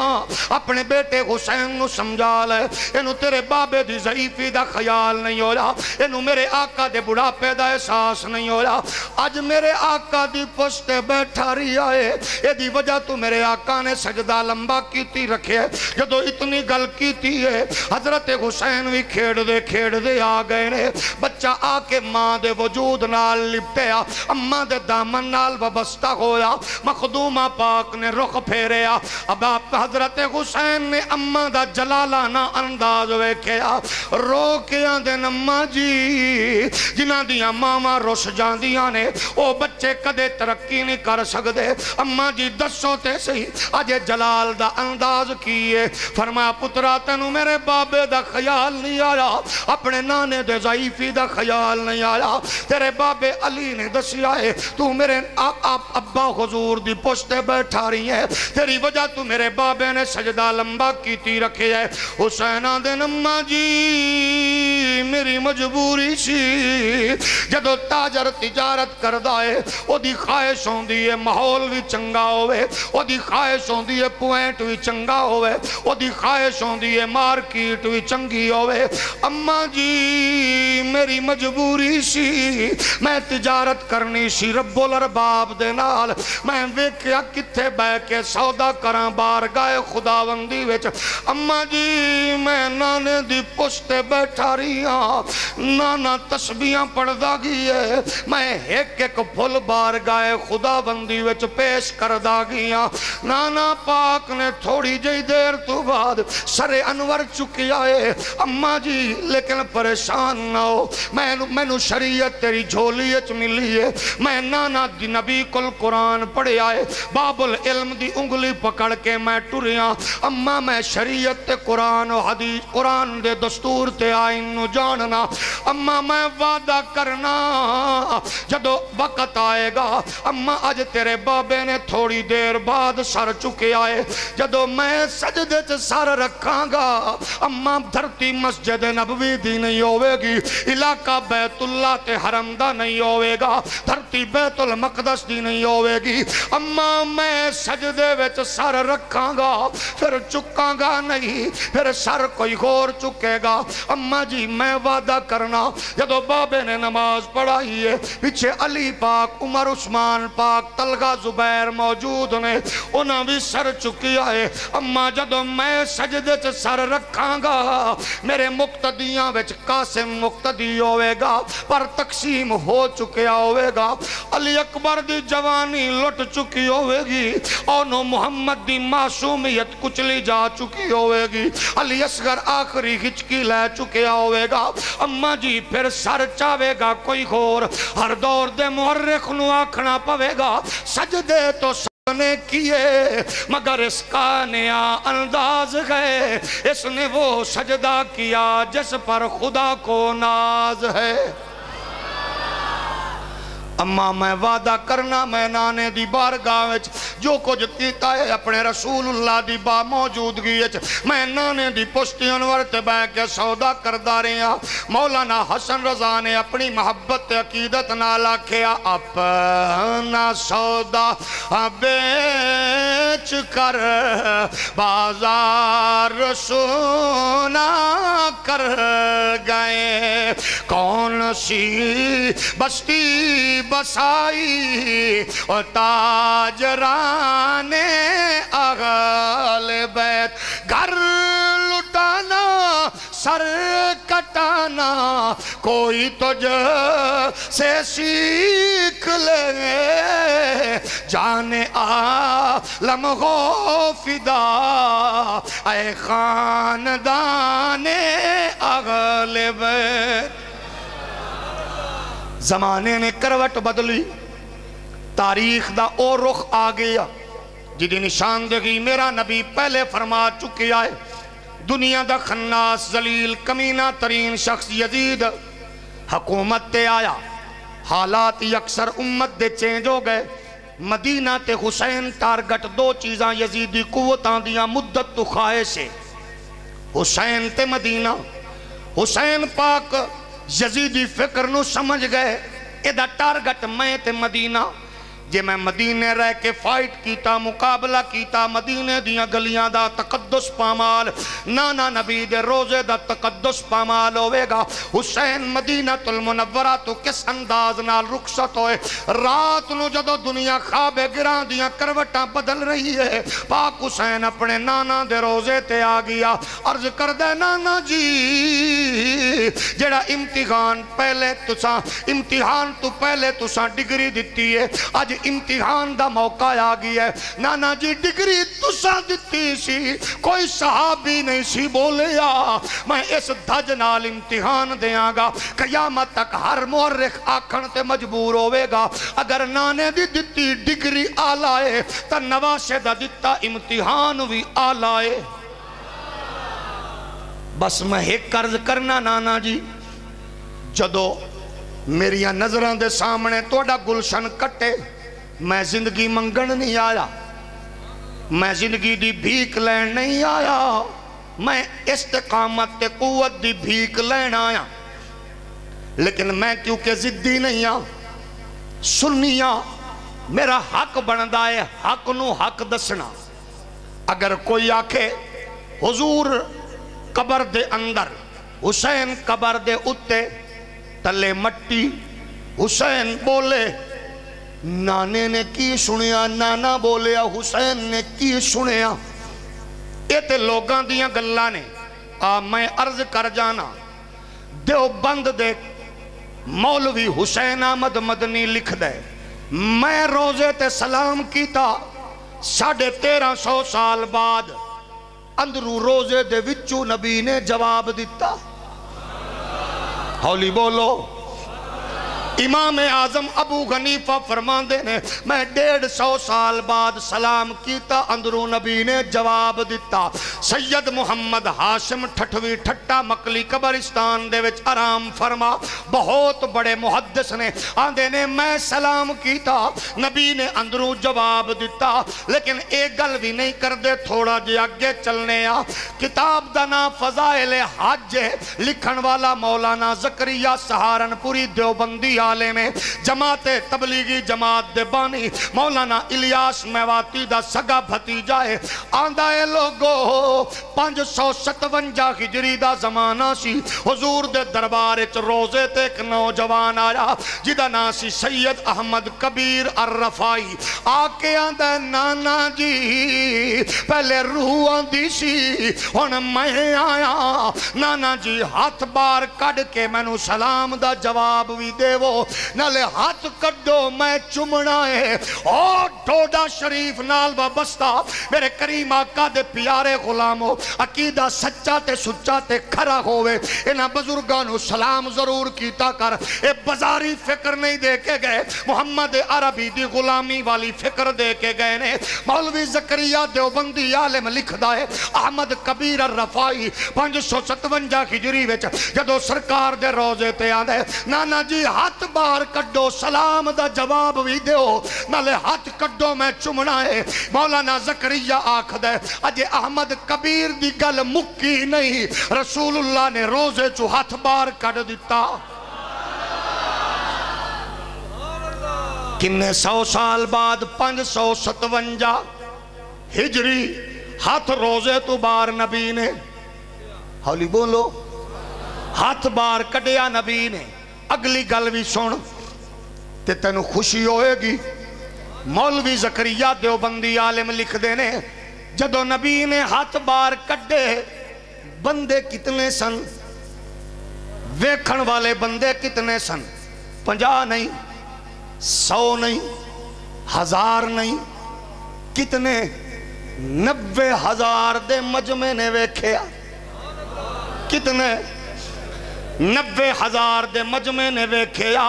Speaker 3: اپنے بیٹے حسین نو سمجھا لے انہوں تیرے بابے دی ضعیفی دا خیال نہیں ہو رہا انہوں میرے آقا دے بڑھاپے دا احساس نہیں ہو رہا آج میرے آقا دی پشتے بیٹھا رہی آئے یہ دی وجہ تو میرے آقا نے سجدہ لمبا کیتی رکھے جدو اتنی گل کیتی ہے حضرت حسین بھی کھیڑ دے آ گئے نے بچہ آ کے ماں دے وجود نال لپٹیا اماں دے دامن نال وابستہ ہویا مخدومہ پاک نے رخ پھیریا اب آپ حضرت حسین نے اماں دا جلالانہ انداز ویکھیا رو کے آندن اماں جی جنہ دیا ماما روش جاندیاں نے او بچے کدے ترقی نہیں کر سکدے اماں جی دسوں تے سہی آج جلال دا انداز کیے فرمایا پترا تینوں میرے بابے دا خیال نہیں آیا اپنے نانے دے ضعیفی دا خیال نہیں آیا تیرے بابے علی نے دسیا ہے تو میرے ابا حضور دی پشتے بیٹھا رہی ہے تیری وجہ تو میرے بابے نے سجدہ لمبا کیتی رکھے ہے حسین آدھن اماں جی میری مجبوری سی جدو تاجر تجارت کردائے او دی خواہش ہوندی ہے محول بھی چنگا ہوئے او دی خواہش ہوندی ہے پوائنٹ بھی چنگا ہوئے او دی خواہش ہوندی ہے مارکیٹ بھی چنگی ہوئے اماں جی میری مجبوری سی میں تجارت کرنی سی رب الارباب دے نال میں ویکھیا کتھے بے کے سودا کراں بارگاہ خداوندی وچ اماں جی میں نانے دی پشتے بیٹھا رہی ہاں نانا تسبیحاں پڑھدا گیا میں ایک پھل بارگاہ خداوندی وچ پیش کردا گیا نانا پاک نے تھوڑی جئی دیر تو بعد سر انور چکیا ہے اماں جی لیکن پریشان نہ ہو میں شریعت تیری جھولی اچ ملی ہے میں نانا دی نبی کل قرآن پڑھے آئے باب العلم دی انگلی پکڑ کے میں ٹریاں اماں میں شریعت تے قرآن و حدیث قرآن دے دستور تے آئین نو جاننا اماں میں وعدہ کرنا جدو وقت آئے گا اماں آج تیرے بابے نے تھوڑی دیر بعد سر چکے آئے جدو میں سجدے چ سر رکھاں گا اماں دھرتی مسجد نبوی دی نہیں ہوئے گی علاقہ بیت اللہ تے حرم دا نہیں ہوئے گا دھرتی بیت المقدس دی نہیں ہوئے گی اماں میں سجدے وچ سر رکھاں گا پھر چکاں گا نہیں پھر سر کوئی غور چکے گا اماں جی میں وعدہ کرنا جدو بابے نے نماز پڑھائی ہے پیچھے علی پاک عمر عثمان پاک طلحہ زبیر موجود نے انہاں بھی سر چکی آئے اماں جدو میں سجدے چ سر رکھاں گا میرے مقتدیاں وچ قاسم مقتدی ہوئے گا پر تقسیم ہو چکیا ہوئے گا علی اکبر دی جوانی لٹ چکی ہوئے گی اونو محمد دی معصومیت کچلی جا چکی ہوئے گی علی اصغر آخری ہچکی لے چکیا ہوئے گا اماں جی پھر سر چاہے گا کوئی غور ہر دور دے محرخ نو آکھنا پوے گا سجدے تو نے کیے مگر اس کا نیا انداز ہے اس نے وہ سجدہ کیا جس پر خدا کو ناز ہے اماں میں وعدہ کرنا میں نانے دی بارگاہ وچ جو کچھ کیتا ہے اپنے رسول اللہ دی با موجودگی وچ میں نانے دی پشتی انور تے بے کے سودا کردہ رہیا مولانا حسن رضا نے اپنی محبت عقیدت نال آکھیا اپنا سودا بیچ کر بازار سونا کر گئے کون سی بستی بسائی اور تاجران اہل بیت گھر لٹانا سر کٹانا کوئی تجھ سے سیکھ لے جانے عالم ہو فدا اے خاندان اہل بیت زمانے نے کروٹ بدلی تاریخ دا اور رخ آ گیا جدی نشاندہی میرا نبی پہلے فرما چکے آئے دنیا دا خناس ذلیل کمینہ ترین شخص یزید حکومت تے آیا حالات اکثر امت دے چینج ہو گئے مدینہ تے حسین ٹارگٹ دو چیزاں یزیدی قوتاں دیاں مدت تو خواہش ہے حسین تے مدینہ حسین پاک یزیدی فکر نو سمجھ گئے ایدہ ٹارگٹ میں تے مدینہ جے میں مدینے رہ کے فائٹ کیتا مقابلہ کیتا مدینے دیاں گلیاں دا تقدس پامال نانا نبی دے روزے دا تقدس پامال ہوئے گا حسین مدینہ المنورہ تو کس انداز نال رخصت ہوئے رات نو جدو دنیا خواب گران دیاں کروٹاں بدل رہی ہے پاک حسین اپنے نانا دے روزے تے آ گیا عرض کر دے نانا جی جڑا امتحان تو پہلے تساں ڈگری دیتی ہے آج امتحان دا موقع آ گیا ہے نانا جی ڈگری تساں دتی سی کوئی صحابی نہیں سی بولیا میں اس دھج نال امتحان دیاں گا قیامت تک ہر مورخ آکھن تے مجبور ہوئے گا اگر نانے دی دتی ڈگری آلائے تا نواسے دا دتا امتحان بھی آلائے بس میں ایک قرض کرنا نانا جی جدو میریاں نظران دے سامنے توڑا گلشن کٹے میں زندگی منگن نہیں آیا میں زندگی دی بھیک لین نہیں آیا میں استقامت تے قوت دی بھیک لین آیا لیکن میں کیونکہ ضدی نہیں آیا سنیا میرا حق بندہ ہے حق نو حق دسنا اگر کوئی آکھے حضور قبر دے اندر حسین قبر دے اتے تلے مٹی حسین بولے نانے نے کی سنیا نانا بولیا حسین نے کی سنیا ایتے لوگاں دیاں گلہ نے میں عرض کر جانا دیوبند دے مولوی حسین احمد مدنی لکھ دے میں روزے تے سلام کیتا 1350 سال بعد اندرو روزے دے وچو نبی نے جواب دیتا ہولی بولو امام اعظم ابو حنیفہ فرماندے نے میں 150 سال بعد سلام کیتا اندرو نبی نے جواب دیتا سید محمد ہاشم ٹھٹوی ٹھٹا مکلی قبرستان دے وچ آرام فرما بہت بڑے محدث نے آندے نے میں سلام کیتا نبی نے اندرو جواب دیتا لیکن ایک گل بھی نہیں کر دے تھوڑا جے آگے چلنے کتاب دا نام فضائل حج لکھن والا مولانا زکریا سہارنپوری دیوبندی عالم میں جماعت تبلیغی جماعت دے بانی مولانا الیاس میواتی دا سگا بھتیجا ہے آندہ اے لوگو 557 ہجری دا زمانہ سی حضور دے دربار اچ روزے تے ایک نوجوان آیا جدہ ناسی سید احمد کبیر الرفائی آکے آندہ نانا جی پہلے روح آندی سی ہن میں آیا نانا جی ہاتھ بار کڑ کے میں نو سلام دا جواب بھی دے وہ نالے ہاتھ کڑو میں چمنا ہے اور ڈوڈا شریف نال بستا میرے کریم آقا دے پیارے غلاموں عقیدہ سچا تے سچا تے کھرا ہوئے انہاں بزرگانو سلام ضرور کیتا کر اے بزاری فکر نہیں دے کے گئے محمد عربی دی غلامی والی فکر دے کے گئے نے مولوی زکریا دیوبندی عالم لکھ دائے احمد کبیر الرفائی 557 ہجری وچ جدو سرکار دے روزے تے آندے نانا جی ہاتھ بار کڈو سلام دا جواب بھی دیو نالے ہاتھ کڈو میں چمنا ہے مولانا زکریا آکھ دے اجے احمد کبیر دی گل مکی نہیں رسول اللہ نے روزے چو ہاتھ بار کڈ دیتا کنے 100 سال بعد 557 ہجری ہاتھ روزے تو بار نبی نے ہولی بولو ہاتھ بار کڈیا نبی نے اگلی گل بھی سن تے تینو خوشی ہوئے گی مولوی زکریا دیوبندی عالم لکھ دینے جدو نبی نے ہاتھ بار کڈے بندے کتنے سن ویکھن والے بندے کتنے سن 50 نہیں 100 نہیں 1000 نہیں کتنے 90,000 دے مجمع نے ویکھیا کتنے 90,000 دے مجمع نے ویکھیا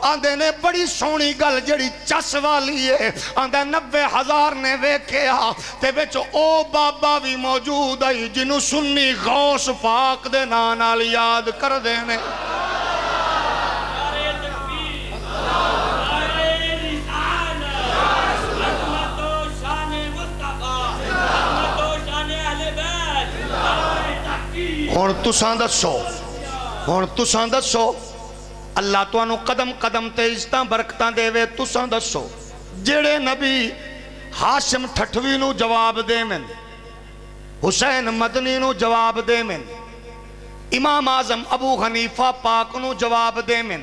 Speaker 3: آندے نے بڑی سونی گل جڑی چس والی ہے آندے 90,000 نے ویکھیا تے وچ او بابا بھی موجود ہے جنوں سنی غوث پاک دے نام نال یاد کر دینے ہن تساں دسو اللہ تانوں قدم قدم تے عزتاں برکتاں دے وے تساں دسو جڑے نبی ہاشم ٹھٹوی نو جواب دیویں حسین مدنی نو جواب دیویں امام اعظم ابو حنیفہ پاک نو جواب دیویں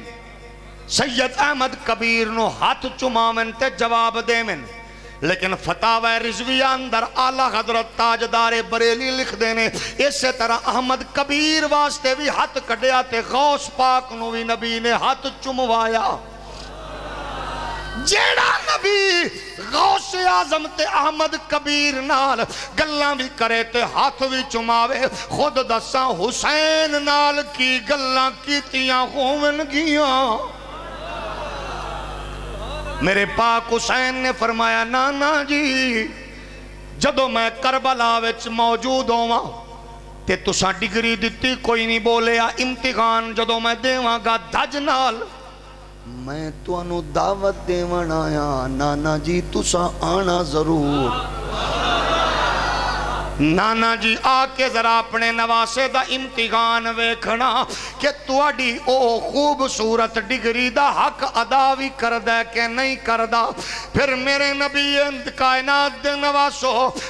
Speaker 3: سید احمد کبیر نو ہاتھ چماویں تے جواب دیویں لیکن فتاوی رضویہ اندر اعلیٰ حضرت تاجدار بریلی لکھ دینے اسی طرح احمد کبیر واسطے بھی ہاتھ کڑیا تے غوث پاک نو بھی نبی نے ہاتھ چموایا جیڑا نبی غوث اعظم تے احمد کبیر نال گلاں بھی کرے تے ہاتھ بھی چماوے خود دساں حسین نال کی گلاں کیتیاں ہوون گیاں میرے پاک حسین نے فرمایا نانا جی جدو میں کربلا وچ موجود ہوا تے تساں ڈگری دتی کوئی نہیں بولیا امتحان جدو میں دیواں گا دھج نال میں تانوں دعوت دیوان آیا نانا جی تساں آنا ضرور نانا جی آکے ذرا اپنے نواسے دا امتحان ویکھنا کہ تواڈی او خوبصورت ڈگری دا حق ادا بھی کردہ کہ نہیں کردہ پھر میرے نبی کائنات دے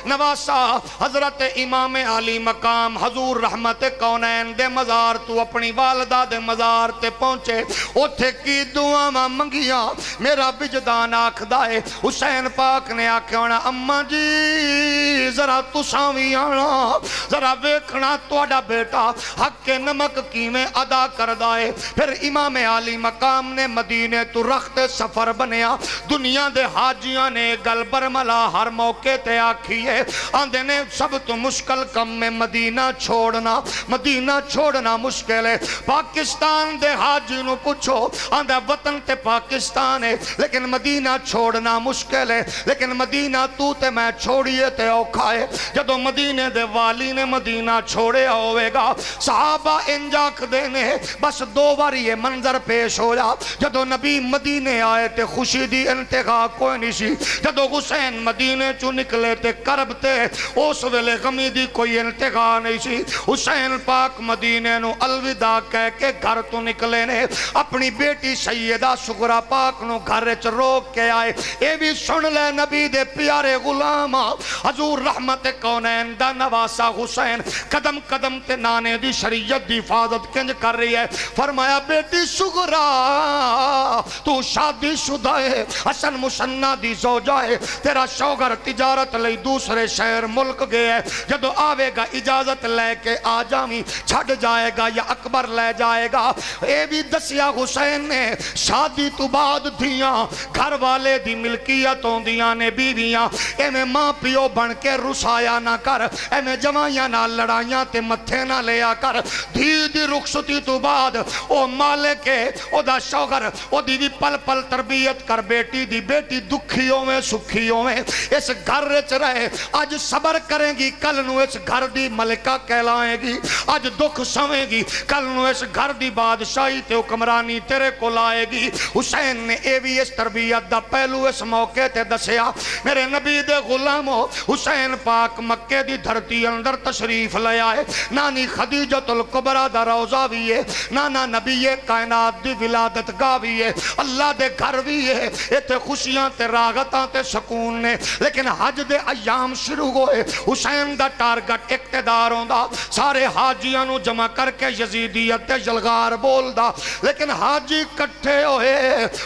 Speaker 3: نواسا حضرت امام علی مقام حضور رحمت کونین دے مزار تو اپنی والدہ دے مزار تے پہنچے اوتھے کی دعا ماں منگیاں میرا وجدان آکھ دائے حسین پاک نے آکھے ہونا اماں جی ذرا تساں آنا ذرا ویکھنا تواڈا بیٹا حق نمک کیویں ادا کردائے پھر امام علی مقام نے مدینے تو رخت سفر بنیا دنیا دے حاجیاں نے گل برملا ہر موقع تے آکھیے آندے نے سب تو مشکل کم میں مدینہ چھوڑنا مشکل ہے پاکستان دے حاجی نو پوچھو آندے وطن تے پاکستان ہے لیکن مدینہ چھوڑنا مشکل ہے لیکن مدینہ تو تے میں چھوڑیے تے اوکھا ہے جدو مدینے دے والی نے مدینہ چھوڑے ہوئے گا صحابہ انجاک دینے بس 2 بار یہ منظر پیش ہو جا جدو نبی مدینے آئے تے خوشی دی انتہا کوئی نہیں سی جدو حسین مدینے چو نکلے تے کرب تے اس ویلے غمی دی کوئی انتہا نہیں سی حسین پاک مدینے نو الوداع کہہ کے گھر تو نکلے نے اپنی بیٹی سیدہ سغرا پاک نو گھر چ روک کے آئے اے بھی سن لے نبی دے پیارے غلام حضور رحمت کونین دا نواسا حسین قدم قدم تے نانے دی شریعت دی حفاظت کنج کر رہی ہے فرمایا بیٹی سغرا تو شادی شدہ ہے حسن مشنہ دی زوجہ ہے تیرا شوہر تجارت لئی دوسرے شہر ملک گئے ہے جدو آوے گا اجازت لے کے آ جامی چھڑ جائے گا یا اکبر لے جائے گا اے بھی دسیا حسین نے شادی تو بعد دھیاں گھر والے دی ملکیتوں دیاں نے بیویاں اے میں ماں پیو بن کے رسایا نہ کر اے میں جوائیاں نہ لڑائیاں تے متھے نہ لیا کر دی رخصتی تو بعد او مالک ہے او دا شوہر او دی پل پل تربیت کر بیٹی دی بیٹی دکھیوں میں سکھیوں میں اس گھر رچ رہے آج صبر کریں گی کل نو اس گھر دی ملکہ کہلائیں گی آج دکھ سمیں گی کل نو اس گھر دی بادشاہی تے حکمرانی تیرے کو لائے گی حسین نے اے بھی اس تربیت دا پہلو اس موقع تے دسیا میرے نبی دے غلاموں حسین پاک مکے دی دھرتی اندر تشریف لے آئے نانی خدیجۃ الکبریٰ دا روضہ بھی ہے نانا نبی کائنات دی ولادت گاہ بھی ہے اللہ دے گھر بھی ہے ایتھے خوشیاں تے راغتاں تے سکون نے لیکن حج دے ایام شروع ہوئے حسین دا ٹارگٹ اقتدار ہوندا سارے حاجیاں نو جمع کر کے یزیدیت تے جلغار بول دا لیکن حاجی کٹھے ہوئے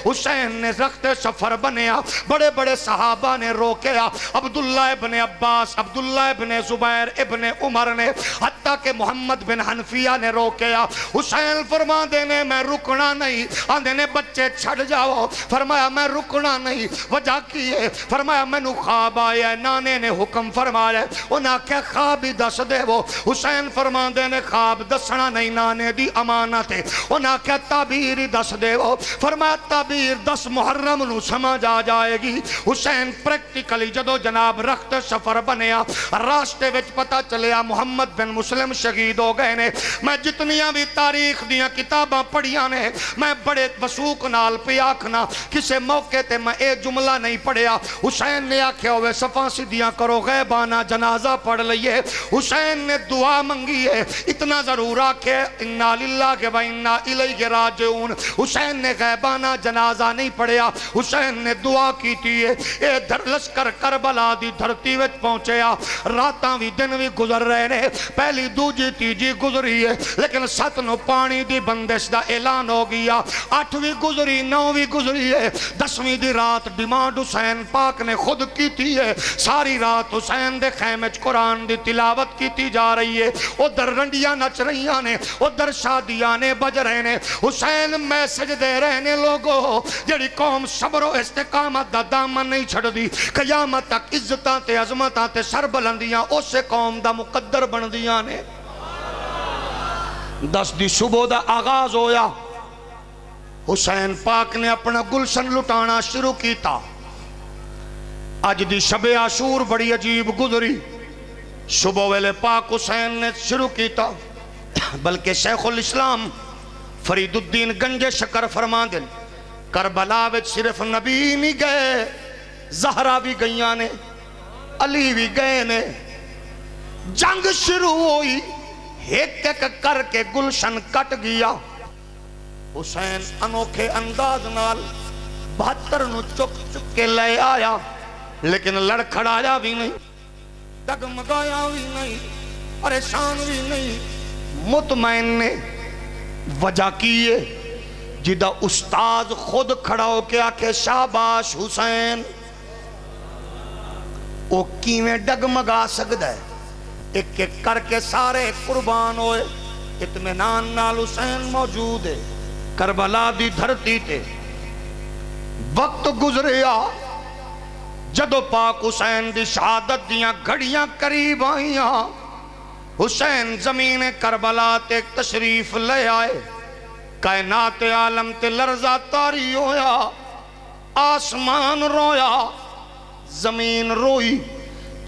Speaker 3: حسین نے رخت سفر بنیا بڑے بڑے صحابہ نے روکیا عبداللہ ابن عباس عبداللہ ابن زبیر ابن عمر نے، حتیٰ کہ محمد بن حنفیہ نے روکیا۔ حسین فرما دینے میں رکنا نہیں، آندے نے بچے چھڑ جاؤ، فرمایا میں رکنا نہیں، وجہ کی ہے، فرمایا میں نو خواب آیا ہے، نانے نے حکم فرمایا، انہاں کیا خواب ہی دس دے وہ۔ حسین فرما دینے خواب دسنا نہیں، نانے دی امانت ہے، انہاں کیا تعبیر ہی دس دے وہ، فرمایا تعبیر 10 محرم نو سمجھ آ جائے گی۔ حسین پریکٹیکلی جدو جناب رخت سفر بنیا، راستے وچ پتا چلیا محمد بن مسلم شہید ہو گئے نے۔ میں جتنیاں بھی تاریخ دیاں کتاباں پڑھیاں نے، میں بڑے وثوق نال پہ آکھنا، کسے موقع تے میں اے جملہ نہیں پڑھیا۔ حسین نے آکھیا ہوئے صفاں سیدھیاں کرو، غیبانہ جنازہ پڑھ لئیے۔ حسین نے دعا منگی ہے، اتنا ضرور آکھے انا للہ و انا الیہ راجعون۔ حسین نے غیبانہ جنازہ نہیں پڑھیا، حسین نے دعا کی تھی ہے۔ اے لشکر کربلا دی دھرتی وچ پہنچیا، راتاں بھی دن بھی گزر رہے نے، پہلی دوجی تیجی گزری ہے، لیکن 7 نو پانی دی بندش دا اعلان ہو گیا، 8ویں گزری 9ویں گزری ہے، 10ویں دی رات ڈیمانڈ حسین پاک نے خود کی تھی ہے۔ ساری رات حسین دے خیمچ قرآن دی تلاوت کی تھی جا رہی ہے، ادھر رنڈیاں نچ رہیاں نے، ادھر شادیاں نے بج رہے نے۔ حسین میسج دے رہے نے لوگوں، جڑی قوم صبر و استقامت دا دامن نہیں چھڑ دی، قیامت تک عزتاں تے عظمتاں تے سر بلندیاں اسے قوم دا مقدر بن دیاں نے۔ 10 دی صبح دا آغاز ہویا، حسین پاک نے اپنا گلشن لٹانا شروع کیتا۔ اج دی شب عاشور بڑی عجیب گزری، صبح ویلے پاک حسین نے شروع کیتا، بلکہ شیخ الاسلام فرید الدین گنج شکر فرما دن، کربلا وچ صرف نبی نہیں گئے، زہرا بھی گئیاں نے، علی بھی گئے نے۔ جنگ شروع ہوئی، ایک ایک کر کے گلشن کٹ گیا۔ حسین انوکھے انداز نال 72 نو چک چک کے لے آیا، لیکن لڑکھڑایا بھی نہیں، ڈگمگایا بھی نہیں، پریشان بھی نہیں، مطمئن نے۔ وجہ کیے جدہ استاذ خود کھڑا ہو کے آکھے شاباش حسین، وہ کیویں ڈگمگا سکتا ہے؟ ایک ایک کر کے سارے قربان ہوئے، اطمینان نال حسین موجود ہے کربلا دی دھرتی تے۔ وقت گزریا، جدو پاک حسین دی شہادت دیاں گھڑیاں قریب آئیاں، حسین زمین کربلا تے تشریف لے آئے، کائنات عالم تے لرزہ تاری ہویا، آسمان رویا، زمین روئی۔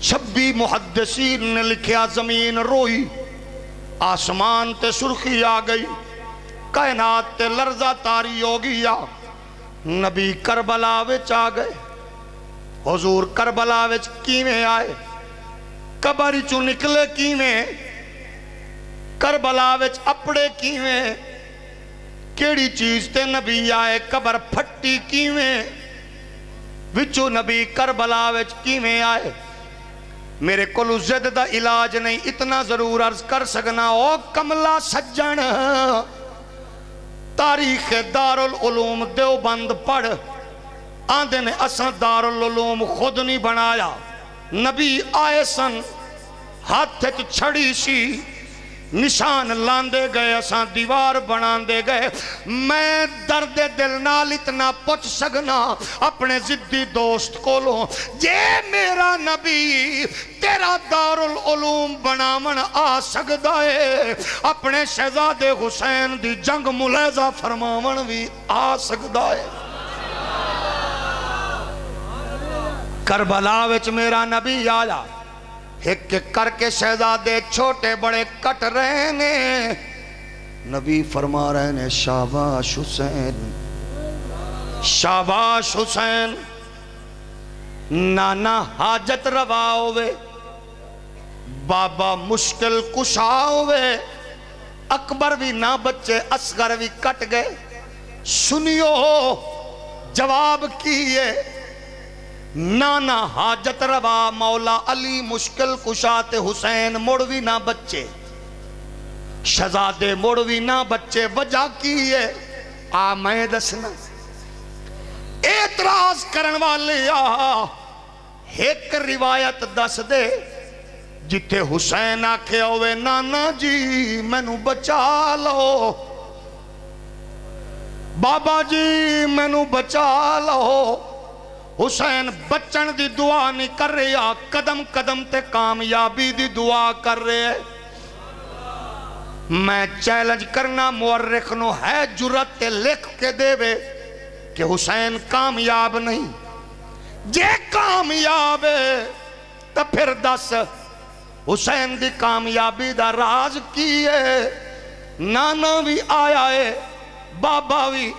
Speaker 3: 26 محدثین نے لکھیا زمین روئی، آسمان تے سرخی آ گئی، کائنات تے لرزہ تاری ہو گیا۔ نبی کربلا وچ آ گئے۔ حضور کربلا وچ کیویں آئے؟ قبر چوں نکلے کیویں؟ کربلا وچ اپڑے کیویں؟ کیڑی چیز تے نبی آئے؟ قبر پھٹی کیویں؟ وچو نبی کربلا وچ کیویں آئے؟ میرے کولو زد دا علاج نہیں، اتنا ضرور عرض کر سکنا، او کملا سجن تاریخ دارالعلوم دیوبند پڑھ، آندے نے اساں دارالعلوم خود نہیں بنایا، نبی آئے سن، ہاتھ چھڑی سی، نشان لاندے گئے، اساں دیوار بناندے گئے۔ میں درد دل نال اتنا پوچھ سکنا اپنے ضدی دوست کو لو، جے میرا نبی تیرا دارالعلوم بنامن آ سکدا ہے، اپنے شہزادے حسین دی جنگ ملیزہ فرماون بھی آ سکدا ہے۔ کربلا وچ میرا نبی آیا، ایک ایک کر کے شہزادے چھوٹے بڑے کٹ رہے نے، نبی فرما رہے نے شاباش حسین، شاباش حسین، نانا حاجت روا ہوئے، بابا مشکل کشا ہوئے، اکبر بھی نہ بچے، اصغر بھی کٹ گئے۔ سنیو جواب کیے، نانا حاجت روا مولا علی مشکل کشاتے، حسین مڑوی نہ بچے، شہزادے مڑوی نہ بچے۔ وجہ کی ہے میں دسنا، اعتراض کرن والے ایک روایت دس دے، جتھے حسین آکھے ہوئے نانا جی مینوں بچا لو، بابا جی مینوں بچا لو، حسین بچن دی دعا نہیں کر رہا، قدم قدم تے کامیابی دی دعا کر رہے۔ میں چیلنج کرنا مورخ نو ہے جرت تے لکھ کے دے وے کہ حسین کامیاب نہیں، جے کامیاب ہے تو پھر دس حسین دی کامیابی دا راز کی ہے؟ نانا بھی آیا ہے، بابا بھی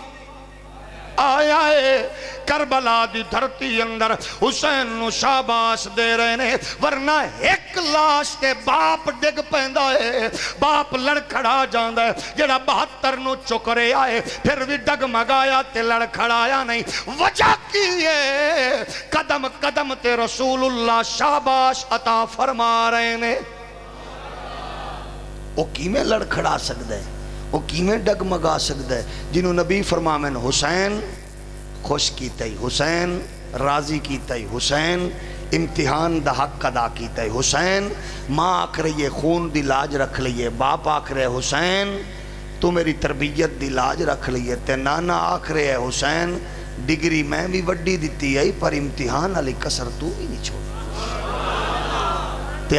Speaker 3: آیا ہے، کربلا دی دھرتی اندر حسین نو شاباش دے رہے نے، ورنہ ایک لاش تے باپ ڈگ پیندا ہے، باپ لڑکھڑا جاندا ہے، جڑا 72 نو چک رہے آئے پھر بھی ڈگمگایا تے لڑکھڑایا نہیں۔ وجہ کی ہے؟ قدم قدم تے رسول اللہ شاباش عطا فرما رہے نے۔
Speaker 2: وہ کیویں لڑکھڑا سکدا ہے، وہ کیویں ڈگمگا سکدا ہے؟ جنہوں نبی فرماویں حسین خوش کیتا ہی، حسین راضی کیتا ہی، حسین امتحان دا حق ادا کیتا ہی، حسین ماں آکھ رہی ہے خون دی لاج رکھ لئیے، باپ آکھ رہے حسین تو میری تربیت دی لاج رکھ لئیے، تے نانا آکھ رہے ہے حسین ڈگری میں بھی وڈی دیتی ہے پر امتحان علی کسر تو بھی نہیں چھوڑ۔ تے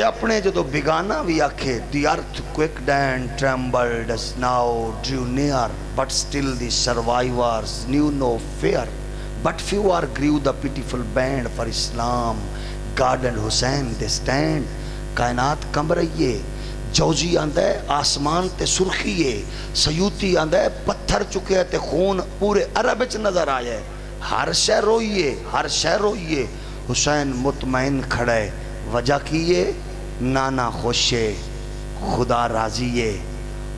Speaker 2: اپنے جدو بگانا بھی آکھے the earthquake then trembled as now drew near but still the survivors knew no fear but few are grew the pitiful band for Islam God and Hussein they stand۔ کائنات کم رہی ہے، جوزی آندہ ہے آسمان تے سرخی ہے، سیوتی آندہ ہے پتھر چکے ہے تے خون پورے عرب وچ نظر آیا ہے، ہر شے روئیے، ہر شے روئیے، حسین مطمئن کھڑے۔ وجہ کیے؟ نانا خوشے، خدا راضیے،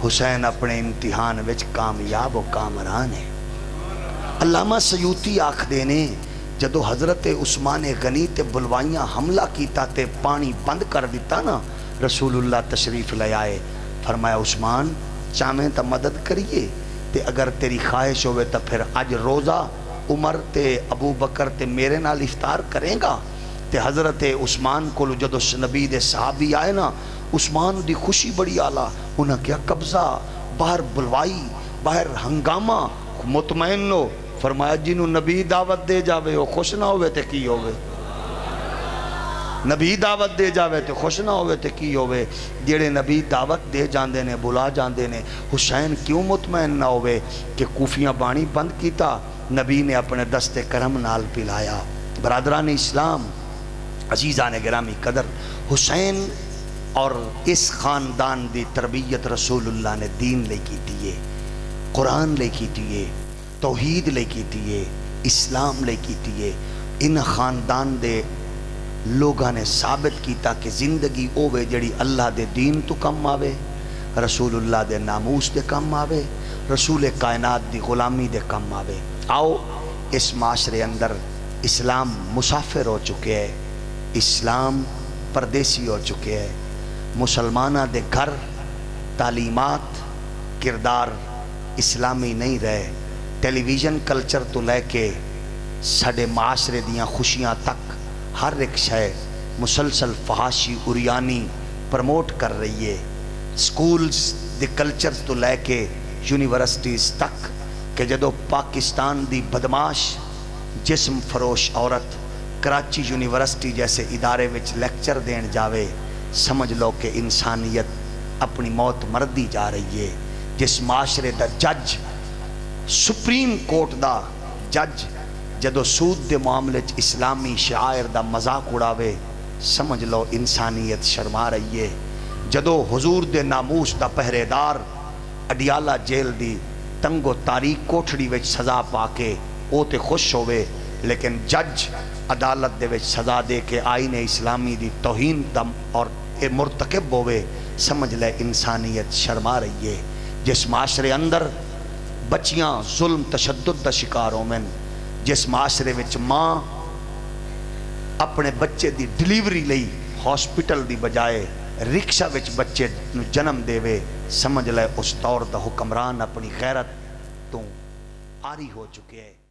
Speaker 2: حسین اپنے امتحان وچ کامیاب و کامران ہے۔ علامہ سیوطی آکھ دینے جدو حضرت عثمان غنی تے بلوائیاں حملہ کیتا تے پانی بند کر دیتا نا، رسول اللہ تشریف لے آئے، فرمایا عثمان چاہیں تا مدد کریے تے اگر تیری خواہش ہوئے تا پھر آج روزہ عمر تے ابو بکر تے میرے نال افطار کریں گا۔ تے حضرت عثمان کو جدو نبی دے صحابی آئے نا، عثمان دی خوشی بڑی آلہ، انہاں کیا قبضہ، باہر بلوائی، باہر ہنگامہ، مطمئن ہو، فرمایا جنہوں نبی دعوت دے جاوے ہو خوش نہ ہوئے تے کی ہوئے، نبی دعوت دے جاوے تے خوش نہ ہوئے تے کی ہوئے، جیڑے نبی دعوت دے جاندے نے بلا جاندے نے۔ حسین کیوں مطمئن نہ ہوئے کہ کوفیاں بانی بند کیتا، نبی نے اپنے دست کرم نال پلایا۔ برادران اسلام، عزیزان گرامی قدر، حسین اور اس خاندان دی تربیت رسول اللہ نے دین لے کی دیئے، قرآن لے کی دیئے، توحید لے کی دیئے، اسلام لے کی دیئے۔ ان خاندان دے لوگاں نے ثابت کیتا کہ زندگی اوے جڑی اللہ دے دین تو کم آوے، رسول اللہ دے ناموس دے کم آوے، رسول کائنات دی غلامی دے کم آوے۔ آؤ اس معاشرے اندر اسلام مسافر ہو چکے ہے، اسلام پردیسی ہو چکے ہے، مسلمانہ دے گھر تعلیمات کردار اسلامی نہیں رہے، ٹیلی ویژن کلچر تو لے کے ساڑے معاشرے دیاں خوشیاں تک ہر ایک شے مسلسل فحاشی اریانی پرموٹ کر رہی ہے، سکولز دے کلچر تو لے کے یونیورسٹیز تک، کہ جدو پاکستان دی بدماش جسم فروش عورت کراچی یونیورسٹی جیسے ادارے وچ لیکچر دین جاوے، سمجھ لو کہ انسانیت اپنی موت مردی جا رہی ہے۔ جس معاشرے دا جج، سپریم کورٹ دا جج جدو سود دے معاملے چ اسلامی شعائر دا مذاق اڑاوے، سمجھ لو انسانیت شرما رہی ہے۔ جدو حضور دے ناموس دا پہرے دار اڈیالہ جیل دی تنگ و تاریک کوٹھڑی وچ سزا پا کے او تے خوش ہوئے، لیکن جج عدالت دے وچ سزا دے کے آئین اسلامی دی توہین دم اور مرتکب ہوئے، سمجھ لے انسانیت شرما رہی ہے۔ جس معاشرے اندر بچیاں ظلم تشدد دا شکار ہومن، جس معاشرے وچ ماں اپنے بچے دی ڈیلیوری لئی ہاسپٹل دی بجائے رکشہ وچ بچے نو جنم دے وے، سمجھ لے اس دور دا حکمران اپنی غیرت تو آری ہو چکے ہیں۔